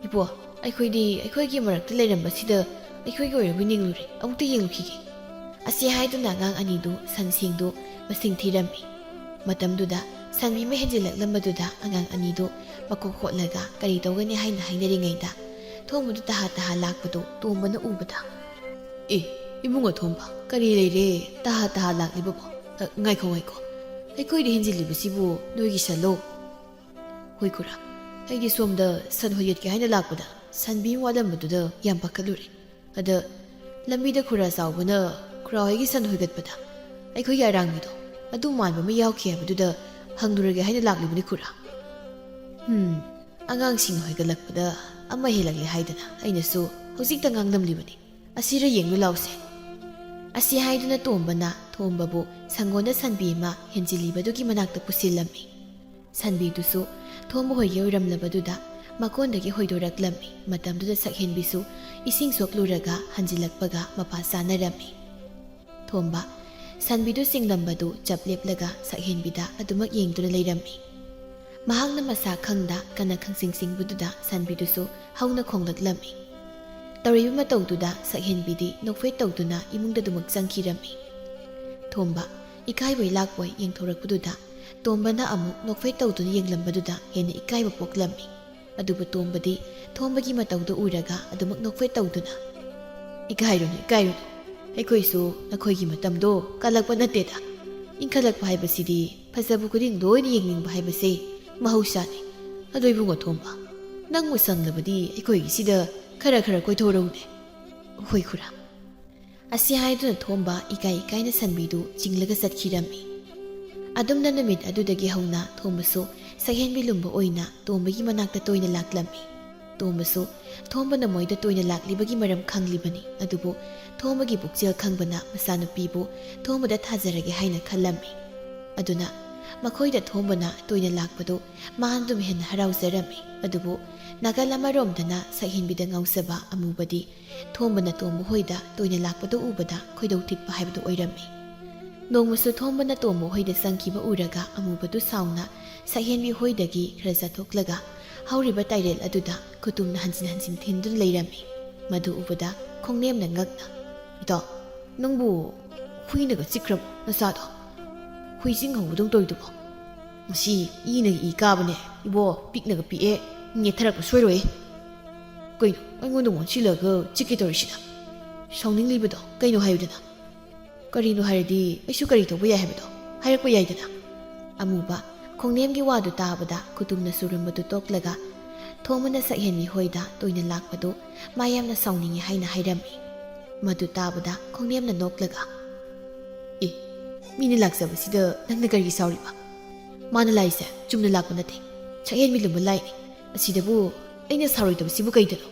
ꯏꯄꯣ ꯑꯩꯈꯣꯏꯗꯤ ꯑꯩꯈꯣꯏꯒꯤ ꯃꯔꯛꯇ ꯂꯩꯔꯝꯕꯁꯤꯗ ꯑꯩꯈꯣꯏꯒꯤ ꯑꯣꯏꯔꯕꯣꯏ ꯅꯤꯡꯂꯨꯔꯦ ꯑꯃꯨꯛꯇ ꯌꯦꯡꯂꯨꯈꯤꯒꯦ ꯑꯁꯤ ꯍꯥꯏꯗꯨꯅ ꯑꯉꯥꯡ 2ꯗꯨ ꯁꯟꯁꯤꯡꯗꯨ ꯃꯁꯤꯡ ꯊꯤꯔꯝꯃꯤ ꯃꯇꯝꯗꯨꯗ ꯁꯟꯕꯤ ꯑꯃ ꯍꯦꯟꯖꯤꯜꯂꯛꯂꯝꯕꯗꯨꯗ ꯑꯉꯥꯡ 2ꯗꯨ ꯃꯀꯣꯛ ꯍꯣꯠꯂꯒ ꯀꯔꯤ ꯇꯧꯒꯅꯤ ꯍꯥꯏꯅ ꯍꯥꯏꯅꯔꯤꯉꯩꯗ ꯊꯣꯡꯕꯗꯨ ꯇꯍꯥ ꯂꯥꯛꯄꯗꯨ ꯇꯣꯝꯕꯅ ꯎꯕꯗ ꯏꯕꯨꯡꯉꯣ ꯊꯣꯝꯕ ꯀꯔꯤ ꯂꯩꯔꯦ ꯇꯍꯥ ꯂꯥꯛꯂꯤꯕꯕꯣ ꯉꯥꯏꯈꯣ ꯑꯩꯈꯣꯏꯗ ꯍꯦꯟꯖꯤꯜꯂꯤꯕꯁꯤꯕꯨ ꯅꯣꯏꯒꯤ ꯁꯟꯂꯣ ꯍꯣꯏ ꯈꯨꯔꯥ ꯑꯩꯗꯤ ꯁꯣꯝꯗ ꯁꯟ ꯍꯣꯏꯒꯠꯀꯦ ꯍꯥꯏꯅ ꯂꯥꯛꯄꯗ ꯁꯟꯕꯤ ꯋꯥꯠꯂꯝꯕꯗꯨꯗ ꯌꯥꯝ ꯄꯥꯈꯠꯂꯨꯔꯦ ꯑꯗ ꯂꯝꯕꯤꯗ ꯈꯨꯔꯥ ꯆꯥꯎꯕꯅ ꯈꯨꯔꯥ ꯍꯣꯏꯒꯤ ꯁꯟ ꯍꯣꯏꯒꯠꯄꯗ ꯑꯩꯈꯣꯏꯒꯤ ꯑꯔꯥꯡꯕꯤꯗꯣ ꯑꯗꯨ ꯃꯥꯟꯕ ꯑꯃ ꯌꯥꯎꯈꯤ ꯍꯥꯏꯕꯗꯨꯗ ꯍꯪꯂꯨꯔꯒꯦ ꯍꯥꯏꯅ ꯂꯥꯛꯂꯤꯕꯅꯤ ꯈꯨꯔꯥ ꯑꯉꯥꯡꯁꯤꯡꯅ ꯍꯣꯏꯒꯠꯂꯛꯄꯗ ꯑꯃ ꯍꯦꯜꯂꯛꯂꯦ ꯍꯥꯏꯗꯅ ꯑꯩꯅꯁꯨ ꯍꯧꯖꯤꯛꯇ ꯉꯥꯡꯂꯝꯂꯤꯕꯅꯤ ꯑꯁꯤꯔ ꯌꯦꯡꯂꯨ ꯂꯥꯎꯁꯦ ꯑꯁꯤ ꯍꯥꯏꯗꯨꯅ ꯇꯣꯝꯕꯅ ꯊꯣꯝꯕꯕꯨ ꯁꯪꯒꯣꯟꯗ ꯁꯟꯕꯤ ꯑꯃ ꯍꯦꯟꯖꯤꯜꯂꯤꯕꯗꯨꯒꯤ ꯃꯅꯥꯛꯇ ꯄꯨꯁꯤꯜꯂꯝꯃꯤ ꯁꯟꯕꯤꯗꯨꯁꯨ ꯊꯣꯝꯕ ꯍꯣꯏꯒꯤ ꯑꯣꯏꯔꯝꯂꯕꯗꯨꯗ ꯃꯀꯣꯟꯗꯒꯤ ꯍꯣꯏꯗꯣꯔꯛꯂꯝꯃꯤ ꯃꯇꯝꯗꯨꯗ ꯁꯛꯍꯦꯟꯕꯤꯁꯨ ꯏꯁꯤꯡ ꯁꯣꯛꯂꯨꯔꯒ ꯍꯟꯖꯤꯜꯂꯛꯄꯒ ꯃꯄꯥ ꯆꯥꯅꯔꯝꯃꯤ ꯊꯣꯝꯕ ꯁꯟꯕꯤꯗꯨ ꯆꯤꯡꯂꯝꯕꯗꯨ ꯆꯞ ꯂꯦꯞꯂꯒ ꯁꯛꯍꯦꯟꯕꯤꯗ ꯑꯗꯨꯃꯛ ꯌꯦꯡꯗꯨꯅ ꯂꯩꯔꯝꯃꯤ ꯃꯍꯥꯛꯅ ꯃꯁꯥ ꯈꯪꯗ ꯀꯟꯅ ꯈꯪꯁꯤꯡꯕꯗꯨꯗ ꯁꯟꯕꯤꯗꯨꯁꯨ ꯍꯧꯅ ꯈꯣꯡꯂꯛꯂꯝꯃꯤ ꯇꯧꯔꯤꯕ ꯃꯇꯧꯗꯨꯗ ꯁꯛꯍꯦꯟꯕꯤꯗꯤ ꯅꯣꯛꯐꯦꯠ ꯇꯧꯗꯨꯅ ꯏꯃꯨꯡꯗꯗꯨꯃꯛ ꯆꯪꯈꯤꯔꯝꯃꯤ ꯊꯣꯝꯕ ꯏꯀꯥꯏꯕꯣꯏ ꯂꯥꯛꯄꯣꯏ ꯌꯦꯡꯊꯣꯔꯛꯄꯗꯨꯗ ꯇꯣꯝꯕꯅ ꯑꯃꯨꯛ ꯅꯣꯛꯐꯦꯠ ꯇꯧꯗꯨꯅ ꯌꯦꯡꯂꯝꯕꯗꯨꯗ ꯍꯦꯟꯅ ꯏꯀꯥꯏꯕ ꯄꯣꯛꯂꯝꯃꯤ ꯑꯗꯨꯕꯨ ꯇꯣꯝꯕꯗꯤ ꯊꯣꯝꯕꯒꯤ ꯃꯇꯧꯗꯨ ꯎꯔꯒ ꯑꯗꯨꯃꯛ ꯅꯣꯛꯐꯦꯠ ꯇꯧꯗꯨꯅ ꯏꯀꯥꯏꯔꯨꯅꯨ ꯑꯩꯈꯣꯏꯁꯨ ꯅꯈꯣꯏꯒꯤ ꯃꯇꯝꯗꯣ ꯀꯜꯂꯛꯄ ꯅꯠꯇꯦꯗ ꯏꯟꯈꯠꯂꯛꯄ ꯍꯥꯏꯕꯁꯤꯗꯤ ꯐꯖꯕ ꯈꯨꯗꯤꯡ ꯂꯣꯏꯅ ꯌꯦꯡꯅꯤꯡꯕ ꯍꯥꯏꯕꯁꯦ ꯃꯍꯧꯁꯥꯅꯤ ꯑꯗꯣ ꯏꯕꯨꯡꯉꯣ ꯊꯣꯝꯕ ꯅꯪꯕꯨ ꯁꯪꯂꯕꯗꯤ ꯑꯩꯈꯣꯏꯒꯤꯁꯤꯗ ꯈꯔ ꯀꯣꯏꯊꯣꯔꯛꯎꯅꯦ ꯍꯣꯏ ꯈꯨꯔꯥ ꯑꯁꯤ ꯍꯥꯏꯗꯨꯅ ꯊꯣꯝꯕ ꯏꯀꯥꯏꯅ ꯁꯟꯕꯤꯗꯨ ꯆꯤꯡꯂꯒ ꯆꯠꯈꯤꯔꯝꯃꯤ ꯑꯗꯨꯝꯅ ꯅꯨꯃꯤꯠ ꯑꯗꯨꯗꯒꯤ ꯍꯧꯅ ꯊꯣꯝꯕꯁꯨ ꯁꯛꯍꯦꯟꯕꯤ ꯂꯨꯝꯕ ꯑꯣꯏꯅ ꯇꯣꯝꯕꯒꯤ ꯃꯅꯥꯛꯇ ꯇꯣꯏꯅ ꯂꯥꯛꯂꯝꯃꯤ ꯇꯣꯝꯕꯁꯨ ꯊꯣꯝꯕꯅ ꯃꯣꯏꯗ ꯇꯣꯏꯅ ꯂꯥꯛꯂꯤꯕꯒꯤ ꯃꯔꯝ ꯈꯪꯂꯤꯕꯅꯤ ꯑꯗꯨꯕꯨ ꯊꯣꯝꯕꯒꯤ ꯄꯨꯛꯆꯦꯜ ꯈꯪꯕꯅ ꯃꯆꯥꯅꯨꯄꯤꯕꯨ ꯊꯣꯝꯕꯗ ꯊꯥꯖꯔꯒꯦ ꯍꯥꯏꯅ ꯈꯜꯂꯝꯃꯤ ꯑꯗꯨꯅ ꯃꯈꯣꯏꯗ ꯊꯣꯝꯕꯅ ꯇꯣꯏꯅ ꯂꯥꯛꯄꯗꯨ ꯃꯥꯅ ꯑꯗꯨꯝ ꯍꯦꯟꯅ ꯍꯔꯥꯎꯖꯔꯝꯃꯤ꯫ ꯑꯗꯨꯕꯨ ꯅꯥꯀꯜ ꯑꯃꯔꯣꯝꯗꯅ ꯁꯛꯍꯦꯟꯕꯤꯗ ꯉꯥꯎꯖꯕ ꯑꯃꯨꯕꯗꯤ ꯊꯣꯝꯕꯅ ꯇꯣꯝꯕ ꯍꯣꯏꯗ ꯇꯣꯏꯅ ꯂꯥꯛꯄꯗꯨ ꯎꯕꯗ ꯈꯣꯏꯗꯧ ꯊꯤꯠꯄ ꯍꯥꯏꯕꯗꯨ ꯑꯣꯏꯔꯝꯃꯤ꯫ ꯅꯣꯡꯃꯁꯨ ꯊꯣꯝꯕꯅ ꯇꯣꯝꯕ ꯍꯣꯏꯗ ꯆꯪꯈꯤꯕ ꯎꯔꯒ ꯑꯃꯨꯕꯗꯨ ꯁꯥꯎꯅ ꯁꯛꯍꯦꯟꯕꯤ ꯍꯣꯏꯗꯒꯤ ꯈꯔ ꯆꯠꯊꯣꯛꯂꯒ ꯍꯧꯔꯤꯕ ꯇꯥꯏꯔꯦꯜ ꯑꯗꯨꯗ ꯈꯨꯇꯨꯝꯅ ꯍꯟꯖꯤꯟ ꯍꯟꯖꯤꯟ ꯊꯤꯟꯗꯨꯅ ꯂꯩꯔꯝꯃꯤ꯫ ꯃꯗꯨ ꯎꯕꯗ ꯈꯣꯡꯅꯦꯝꯅ ꯉꯛꯅ "ꯏꯇꯥꯎ, ꯅꯪꯕꯨ ꯍꯨꯏꯅꯒ ꯆꯤꯛꯈ꯭ꯔꯕꯣ ꯅꯆꯥꯗꯣ? ꯍꯨꯏ ꯆꯤꯡꯍꯧꯕꯗꯧ ꯇꯧꯔꯤꯗꯨꯕꯣ? ꯉꯁꯤ ꯏꯅꯒ ꯏ ꯀꯥꯕꯅꯦ ꯏꯕꯣ, ꯄꯤꯛꯅꯒ ꯄꯤꯛꯑꯦ, ꯅꯦꯠꯊꯔꯛꯄ ꯁꯣꯏꯔꯣꯏ꯫ ꯀꯩꯅꯣ ꯑꯩꯉꯣꯟꯗ ꯑꯣꯟꯁꯤꯜꯂꯒ ꯆꯤꯛꯀꯦ ꯇꯧꯔꯤꯁꯤꯅ? ꯁꯥꯎꯅꯤꯡꯂꯤꯕꯗꯣ ꯀꯩꯅꯣ ꯍꯥꯏꯌꯨꯗꯅ? ꯀꯔꯤꯅꯣ ꯍꯥꯏꯔꯗꯤ ꯑꯩꯁꯨ ꯀꯔꯤ ꯇꯧꯕ ꯌꯥꯏ ꯍꯥꯏꯕꯗꯣ ꯍꯥꯏꯔꯛꯄ ꯌꯥꯏꯗꯅ?" ꯑꯃꯨꯕ ꯈꯣꯡꯅꯦꯝꯒꯤ ꯋꯥꯗꯨ ꯇꯥꯕꯗ ꯈꯨꯇꯨꯝꯅ ꯁꯨꯔꯝꯕꯗꯨ ꯇꯣꯛꯂꯒ ꯊꯣꯝꯕꯅ ꯁꯛꯍꯦꯟꯕꯤ ꯍꯣꯏꯗ ꯇꯣꯏꯅ ꯂꯥꯛꯄꯗꯨ ꯃꯥ ꯌꯥꯝꯅ ꯁꯥꯎꯅꯤꯡꯉꯤ ꯍꯥꯏꯅ ꯍꯥꯏꯔꯝꯃꯤ꯫ ꯃꯗꯨ ꯇꯥꯕꯗ ꯈꯣꯡꯅꯦꯝꯅ ꯅꯣꯛꯂꯒ "ꯑꯦ, ꯃꯤꯅ ꯂꯥꯛꯆꯕꯁꯤꯗ ꯅꯪꯅ ꯀꯔꯤꯒꯤ ꯁꯥꯎꯔꯤꯕ? ꯃꯥꯅ ꯂꯥꯛꯏꯁꯦ ꯆꯨꯝꯅ ꯂꯥꯛꯄ ꯅꯠꯇꯦ, ꯁꯛꯍꯦꯟꯕꯤ ꯂꯨꯝꯕ ꯂꯥꯛꯏꯅꯤ꯫ ꯑꯁꯤꯗꯕꯨ ꯑꯩꯅ ꯁꯥꯎꯔꯣꯏꯗꯕꯁꯤꯕꯨ ꯀꯩꯗꯅꯣ?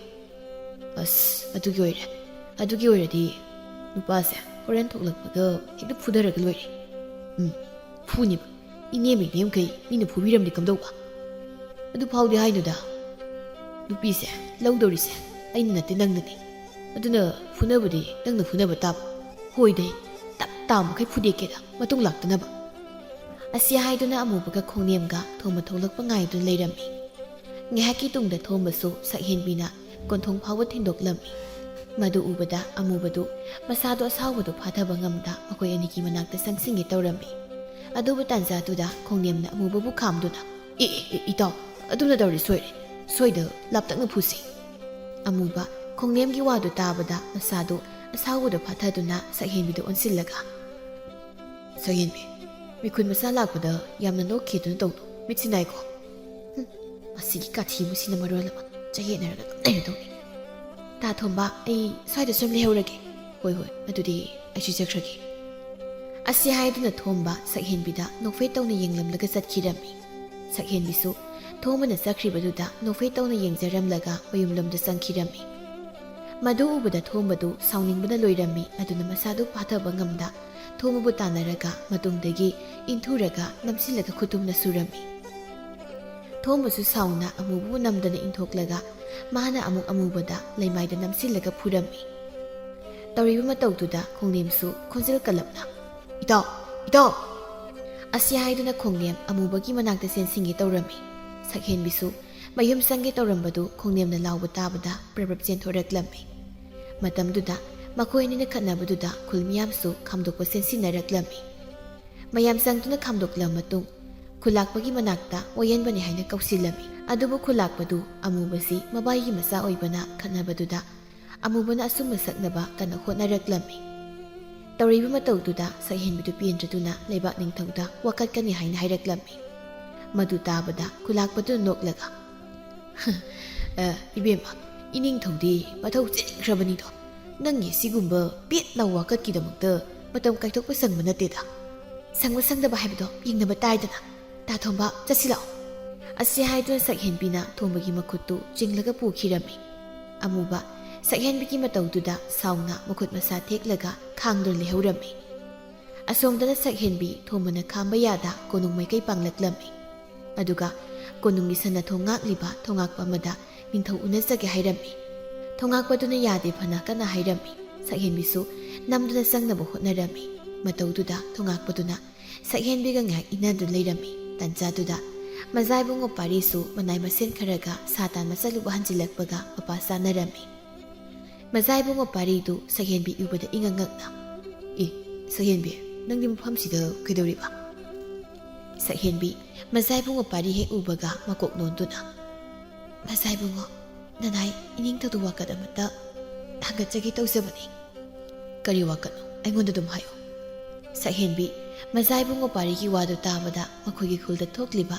ꯑꯁ, ꯑꯗꯨꯒꯤ ꯑꯣꯏꯔꯗꯤ ꯅꯨꯄꯥꯁꯦ ꯍꯣꯔꯦꯟ ꯊꯣꯛꯂꯛꯄꯒ ꯍꯦꯛꯇ ꯐꯨꯊꯔꯒ ꯂꯣꯏꯔꯦ꯫ ꯐꯨꯅꯤꯕ, ꯏꯅꯦꯝꯈꯩ ꯃꯤꯅ ꯐꯨꯕꯤꯔꯝꯗꯤ ꯀꯝꯗꯧꯕ? ꯑꯗꯨ ꯐꯥꯎꯗꯤ ꯍꯥꯏꯅꯨꯗ, ꯅꯨꯄꯤꯁꯦ ꯂꯧꯗꯧꯔꯤꯁꯦ ꯑꯩꯅ ꯅꯠꯇꯦ ꯅꯪꯅꯅꯤ꯫ ꯑꯗꯨꯅ ꯐꯨꯅꯕꯗꯤ ꯅꯪꯅ ꯐꯨꯅꯕ ꯇꯥꯕ꯫ ꯍꯣꯏꯗꯩ ꯇꯞ ꯇꯥꯃꯈꯩ ꯐꯨꯗꯦꯛꯀꯦꯗ ꯃꯇꯨꯡ ꯂꯥꯛꯇꯅꯕ." ꯑꯁꯤ ꯍꯥꯏꯗꯨꯅ ꯑꯃꯨꯕꯒ ꯈꯣꯡꯅꯦꯝꯒ ꯊꯣꯝꯕ ꯊꯣꯛꯂꯛꯄ ꯉꯥꯏꯗꯨꯅ ꯂꯩꯔꯝꯃꯤ꯫ ꯉꯥꯏꯍꯥꯛꯀꯤ ꯇꯨꯡꯗ ꯊꯣꯝꯕꯁꯨ ꯁꯛꯍꯦꯟꯕꯤꯅ ꯀꯣꯟꯊꯣꯡ ꯐꯥꯎꯕ ꯊꯤꯟꯗꯣꯛꯂꯝꯃꯤ꯫ ꯃꯗꯨ ꯎꯕꯗ ꯑꯃꯨꯕꯗꯨ ꯃꯁꯥꯗꯣ ꯑꯁꯥꯎꯕꯗꯨ ꯐꯥꯊꯕ ꯉꯝꯗ ꯃꯈꯣꯏ ꯑꯅꯤꯒꯤ ꯃꯅꯥꯛꯇ ꯆꯪꯁꯤꯟꯒꯦ ꯇꯧꯔꯝꯃꯤ꯫ ꯑꯗꯨꯕꯨ ꯇꯥꯟꯖꯥꯗꯨꯗ ꯈꯣꯡꯅꯦꯝꯅ ꯑꯃꯨꯕꯕꯨ ꯈꯥꯝꯗꯨꯅ ꯏꯇꯥꯎ, ꯑꯗꯨꯅ ꯇꯧꯔꯤ ꯁꯣꯏꯔꯦ, ꯁꯣꯏꯗ ꯂꯥꯞꯇꯛꯅ ꯐꯨꯁꯤ." ꯑꯃꯨꯕ ꯈꯣꯡꯅꯦꯝꯒꯤ ꯋꯥꯗꯨ ꯇꯥꯕꯗ ꯃꯁꯥꯗꯨ ꯑꯁꯥꯎꯕꯗ ꯐꯥꯊꯗꯨꯅ ꯁꯛꯍꯦꯟꯕꯤꯗ ꯑꯣꯟꯁꯤꯜꯂꯒ "ꯁꯛꯍꯦꯟꯕꯤ, ꯃꯤꯈꯨꯟ ꯃꯆꯥ ꯂꯥꯛꯄꯗ ꯌꯥꯝꯅ ꯅꯣꯛꯈꯤꯗꯨꯅ ꯇꯧꯗꯣ, ꯃꯤꯠꯁꯤ ꯅꯥꯏꯀꯣ? ꯃꯁꯤꯒꯤ ꯀꯥꯊꯤꯕꯨꯁꯤꯅ ꯃꯔꯣꯜ ꯑꯃ ꯆꯌꯦꯠꯅꯔꯒ ꯂꯩꯔꯗꯧꯅꯤ꯫ ꯇꯥ ꯊꯣꯝꯕ, ꯑꯩ ꯁ꯭ꯋꯥꯏꯗ ꯁꯨꯝ ꯂꯩꯍꯧꯔꯒꯦ." "ꯍꯣꯏ, ꯑꯗꯨꯗꯤ ꯑꯩꯁꯨ ꯆꯠꯈ꯭ꯔꯒꯦ." ꯑꯁꯤ ꯍꯥꯏꯗꯨꯅ ꯊꯣꯝꯕ ꯁꯛꯍꯦꯟꯕꯤꯗ ꯅꯣꯛꯐꯦꯠ ꯇꯧꯅ ꯌꯦꯡꯂꯝꯂꯒ ꯆꯠꯈꯤꯔꯝꯃꯤ꯫ ꯁꯛꯍꯦꯟꯕꯤꯁꯨ ꯊꯣꯝꯕꯅ ꯆꯠꯈ꯭ꯔꯤꯕꯗꯨꯗ ꯅꯣꯛꯐꯦꯠ ꯇꯧꯅ ꯌꯦꯡꯖꯔꯝꯂꯒ ꯃꯌꯨꯝꯂꯣꯝꯗ ꯆꯪꯈꯤꯔꯝꯃꯤ꯫ ꯃꯗꯨ ꯎꯕꯗ ꯊꯣꯝꯕꯗꯨ ꯁꯥꯎꯅꯤꯡꯕꯅ ꯂꯣꯏꯔꯝꯃꯤ꯫ ꯑꯗꯨꯅ ꯃꯁꯥꯗꯨ ꯐꯥꯊꯕ ꯉꯝꯗ ꯊꯣꯝꯕꯕꯨ ꯇꯥꯟꯅꯔꯒ ꯃꯇꯨꯡꯗꯒꯤ ꯏꯟꯊꯨꯔꯒ ꯅꯝꯁꯤꯜꯂꯒ ꯈꯨꯇꯨꯝꯅ ꯁꯨꯔꯝꯃꯤ꯫ ꯊꯣꯝꯕꯁꯨ ꯁꯥꯎꯅ ꯑꯃꯨꯕꯕꯨ ꯅꯝꯗꯅ ꯏꯟꯊꯣꯛꯂꯒ ꯃꯥꯅ ꯑꯃꯨꯛ ꯑꯃꯨꯕꯗ ꯂꯩꯃꯥꯏꯗ ꯅꯝꯁꯤꯜꯂꯒ ꯐꯨꯔꯝꯃꯤ꯫ ꯇꯧꯔꯤꯕ ꯃꯇꯧꯗꯨꯗ ꯈꯣꯡꯅꯦꯝꯁꯨ ꯈꯣꯟꯖꯦꯜ ꯀꯜꯂꯞꯅ "ꯏꯇꯥꯎ!" ꯑꯁꯤ ꯍꯥꯏꯗꯨꯅ ꯈꯣꯡꯅꯦꯝ ꯑꯃꯨꯕꯒꯤ ꯃꯅꯥꯛꯇ ꯆꯦꯟꯁꯤꯟꯒꯦ ꯇꯧꯔꯝꯃꯤ꯫ ꯁꯛꯍꯦꯟꯕꯤꯁꯨ ꯃꯌꯨꯝ ꯆꯪꯒꯦ ꯇꯧꯔꯝꯕꯗꯨ ꯈꯣꯡꯅꯦꯝꯅ ꯂꯥꯎꯕ ꯇꯥꯕꯗ ꯄ꯭ꯔꯞ ꯆꯦꯟꯊꯣꯔꯛꯂꯝꯃꯤ꯫ ꯃꯇꯝꯗꯨꯗ ꯃꯈꯣꯏ ꯑꯅꯤꯅ ꯈꯠꯅꯕꯗꯨꯗ ꯈꯨꯜ ꯃꯤꯌꯥꯝꯁꯨ ꯈꯥꯝꯗꯣꯛꯄ ꯆꯦꯟꯁꯤꯟꯅꯔꯛꯂꯝꯃꯤ꯫ ꯃꯌꯥꯝ ꯆꯪꯗꯨꯅ ꯈꯥꯝꯗꯣꯛꯂꯕ ꯃꯇꯨꯡ ꯈꯨꯜꯂꯥꯛꯄꯒꯤ ꯃꯅꯥꯛꯇ ꯑꯣꯌꯦꯟꯕꯅꯤ ꯍꯥꯏꯅ ꯀꯧꯁꯤꯜꯂꯝꯃꯤ꯫ ꯑꯗꯨꯕꯨ ꯈꯨꯜꯂꯥꯛꯄꯗꯨ ꯑꯃꯨꯕꯁꯤ ꯃꯕꯥꯏꯒꯤ ꯃꯆꯥ ꯑꯣꯏꯕꯅ ꯈꯠꯅꯕꯗꯨꯗ ꯑꯃꯨꯕꯅ ꯑꯆꯨꯝꯕ ꯁꯛꯅꯕ ꯀꯟꯅ ꯍꯣꯠꯅꯔꯛꯂꯝꯃꯤ꯫ ꯇꯧꯔꯤꯕ ꯃꯇꯧꯗꯨꯗ ꯁꯛꯍꯦꯟꯕꯤꯗꯨ ꯄꯦꯟꯗ꯭ꯔꯗꯨꯅ ꯂꯩꯕꯥꯛ ꯅꯤꯡꯊꯧꯗ ꯋꯥꯀꯠꯀꯅꯤ ꯍꯥꯏꯅ ꯍꯥꯏꯔꯛꯂꯝꯃꯤ꯫ ꯃꯗꯨ ꯇꯥꯕꯗ ꯈꯨꯜꯂꯥꯛꯄꯗꯨꯅ ꯅꯣꯛꯂꯒ "ꯏꯕꯦꯝꯃ, ꯏꯅꯤꯡꯊꯧꯗꯤ ꯃꯊꯧ ꯆꯤꯟꯈ꯭ꯔꯕꯅꯤꯗꯣ, ꯅꯪꯒꯤ ꯁꯤꯒꯨꯝꯕ ꯄꯦꯠ ꯂꯥꯎ ꯋꯥꯀꯠꯀꯤꯗꯃꯛꯇ ꯃꯇꯝ ꯀꯥꯏꯊꯣꯛꯄ ꯁꯪꯕ ꯅꯠꯇꯦꯗ꯫ ꯁꯪꯕ ꯁꯪꯗꯕ ꯍꯥꯏꯕꯗꯣ ꯌꯦꯡꯅꯕ ꯇꯥꯏꯗꯅ꯫ ꯇꯥ ꯊꯣꯝꯕ, ꯆꯠꯁꯤ ꯂꯥꯛꯑꯣ." ꯑꯁꯤ ꯍꯥꯏꯗꯨꯅ ꯁꯛꯍꯦꯟꯕꯤꯅ ꯊꯣꯝꯕꯒꯤ ꯃꯈꯨꯠꯇꯨ ꯆꯤꯡꯂꯒ ꯄꯨꯈꯤꯔꯝꯃꯤ꯫ ꯑꯃꯨꯕ ꯁꯛꯍꯦꯟꯕꯤꯒꯤ ꯃꯇꯧꯗꯨꯗ ꯁꯥꯎꯅ ꯃꯈꯨꯠ ꯃꯁꯥ ꯊꯦꯛꯂꯒ ꯈꯥꯡꯗꯨꯅ ꯂꯩꯍꯧꯔꯝꯃꯤ꯫ ꯑꯁꯣꯝꯗꯅ ꯁꯛꯍꯦꯟꯕꯤ ꯊꯣꯝꯕꯅ ꯈꯥꯝꯕ ꯌꯥꯗ ꯀꯣꯅꯨꯡ ꯃꯥꯏꯀꯩ ꯄꯥꯡꯂꯛꯂꯝꯃꯤ꯫ ꯑꯗꯨꯒ ꯀꯣꯅꯨꯡꯒꯤ ꯁꯟꯅꯊꯣꯡ ꯉꯥꯛꯂꯤꯕ ꯊꯣꯉꯥꯛꯄ ꯑꯃꯗ ꯅꯤꯡꯊꯧ ꯎꯅꯖꯒꯦ ꯍꯥꯏꯔꯝꯃꯤ꯫ ꯊꯣꯉꯥꯛꯄꯗꯨꯅ ꯌꯥꯗꯦ ꯐꯅ ꯀꯟꯅ ꯍꯥꯏꯔꯝꯃꯤ꯫ ꯁꯛꯍꯦꯟꯕꯤꯁꯨ ꯅꯝꯗꯨꯅ ꯆꯪꯅꯕ ꯍꯣꯠꯅꯔꯝꯃꯤ꯫ ꯃꯇꯧꯗꯨꯗ ꯊꯣꯉꯥꯛꯄꯗꯨꯅ ꯁꯛꯍꯦꯟꯕꯤꯒ ꯉꯥꯏꯍꯥꯛ ꯏꯟꯅꯗꯨꯅ ꯂꯩꯔꯝꯃꯤ꯫ ꯇꯥꯟꯖꯥꯗꯨꯗ ꯃꯖꯥꯏꯕꯨꯡꯉꯣ ꯄꯥꯔꯤꯁꯨ ꯃꯅꯥꯏ ꯃꯁꯦꯟ ꯈꯔꯒ ꯁꯥ ꯇꯥꯟꯕ ꯆꯠꯂꯨꯕ ꯍꯟꯖꯤꯜꯂꯛꯄꯒ ꯃꯄꯥ ꯆꯥꯅꯔꯝꯃꯤ꯫ ꯃꯖꯥꯏꯕꯨꯡꯉꯣ ꯄꯥꯔꯤꯗꯨ ꯁꯛꯍꯦꯟꯕꯤ ꯎꯕꯗ ꯏꯉꯛ ꯉꯛꯅ "ꯁꯛꯍꯦꯟꯕꯤ, ꯅꯪꯗꯤ ꯃꯐꯝꯁꯤꯗ ꯀꯩꯗꯧꯔꯤꯕ?" ꯁꯛꯍꯦꯟꯕꯤ ꯃꯖꯥꯏꯕꯨꯡꯉꯣ ꯄꯥꯔꯤ ꯍꯦꯛ ꯎꯕꯒ ꯃꯀꯣꯛ ꯅꯣꯟꯗꯨꯅ "ꯃꯖꯥꯏꯕꯨꯡꯉꯣ, ꯅꯅꯥꯏ ꯏꯅꯤꯡꯊꯧꯗ ꯋꯥꯀꯠ ꯑꯃꯇ ꯊꯥꯡꯒꯠꯆꯒꯦ ꯇꯧꯖꯕꯅꯤ." "ꯀꯔꯤ ꯋꯥꯀꯠꯅꯣ? ꯑꯩꯉꯣꯟꯗ ꯑꯗꯨꯝ ꯍꯥꯏꯌꯣ." ꯁꯛꯍꯦꯟꯕꯤ ꯃꯖꯥꯏꯕꯨꯡꯉꯣ ꯄꯥꯔꯤꯒꯤ ꯋꯥꯗꯨ ꯇꯥꯕꯗ ꯃꯈꯣꯏꯒꯤ ꯈꯨꯜꯗ ꯊꯣꯛꯂꯤꯕ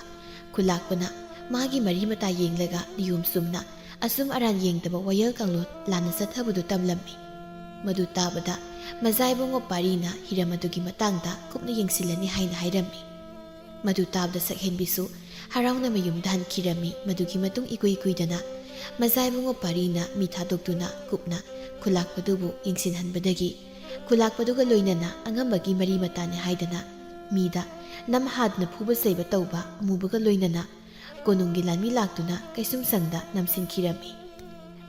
ꯈꯨꯜꯂꯥꯛꯄꯅ ꯃꯥꯒꯤ ꯃꯔꯤ ꯃꯇꯥ ꯌꯦꯡꯂꯒ ꯅꯤꯌꯣꯝ ꯆꯨꯝꯅ ꯑꯆꯨꯝ ꯑꯔꯥꯟ ꯌꯦꯡꯗꯕ ꯋꯥꯌꯦꯜ ꯀꯥꯡꯂꯣꯟ ꯂꯥꯟꯅ ꯆꯠꯊꯕꯗꯨ ꯇꯝꯂꯝꯃꯤ꯫ ꯃꯗꯨ ꯇꯥꯕꯗ ꯃꯖꯥꯏꯕꯨꯡꯉꯣ ꯄꯥꯔꯤꯅ ꯍꯤꯔꯝ ꯑꯗꯨꯒꯤ ꯃꯇꯥꯡꯗ ꯀꯨꯞꯅ ꯌꯦꯡꯁꯤꯜꯂꯅꯤ ꯍꯥꯏꯅ ꯍꯥꯏꯔꯝꯃꯤ꯫ ꯃꯗꯨ ꯇꯥꯕꯗ ꯁꯛꯍꯦꯟꯕꯤꯁꯨ ꯍꯔꯥꯎꯅ ꯃꯌꯨꯝꯗ ꯍꯟꯈꯤꯔꯝꯃꯤ꯫ ꯃꯗꯨꯒꯤ ꯃꯇꯨꯡ ꯏꯀꯨꯏ ꯀꯨꯏꯗꯅ ꯃꯖꯥꯏꯕꯨꯡꯉꯣ ꯄꯥꯔꯤꯅ ꯃꯤ ꯊꯥꯗꯣꯛꯇꯨꯅ ꯀꯨꯞꯅ ꯈꯨꯜꯂꯥꯛꯄꯗꯨꯕꯨ ꯌꯦꯡꯁꯤꯟꯍꯟꯕꯗꯒꯤ ꯈꯨꯜꯂꯥꯛꯄꯗꯨꯒ ꯂꯣꯏꯅꯅ ꯑꯉꯝꯕꯒꯤ ꯃꯔꯤ ꯃꯇꯥꯅꯤ ꯍꯥꯏꯗꯅ ꯃꯤꯗ ꯅꯝꯍꯥꯗꯅ ꯐꯨꯕ ꯆꯩꯕ ꯇꯧꯕ ꯑꯃꯨꯕꯒ ꯂꯣꯏꯅꯅ ꯀꯣꯅꯨꯡꯒꯤ ꯂꯥꯟꯃꯤ ꯂꯥꯛꯇꯨꯅ ꯀꯩꯁꯨꯝꯁꯪꯗ ꯅꯝꯁꯤꯟꯈꯤꯔꯝꯃꯤ꯫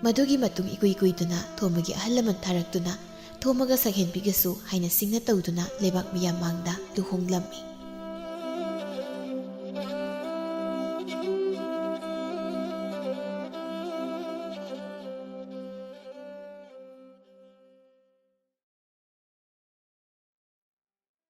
ꯃꯗꯨꯒꯤ ꯃꯇꯨꯡ ꯏꯀꯨꯏ ꯀꯨꯏꯗꯨꯅ ꯊꯣꯝꯕꯒꯤ ꯑꯍꯜ ꯂꯃꯟ ꯊꯥꯔꯛꯇꯨꯅ ꯊꯣꯝꯕꯒ ꯁꯛꯍꯦꯟꯕꯤꯒꯁꯨ ꯍꯥꯏꯅ ꯁꯤꯡꯅ ꯇꯧꯗꯨꯅ ꯂꯩꯕꯥꯛ ꯃꯤꯌꯥꯝ ꯃꯥꯡꯗ ꯂꯨꯍꯣꯡꯂꯝꯃꯤ꯫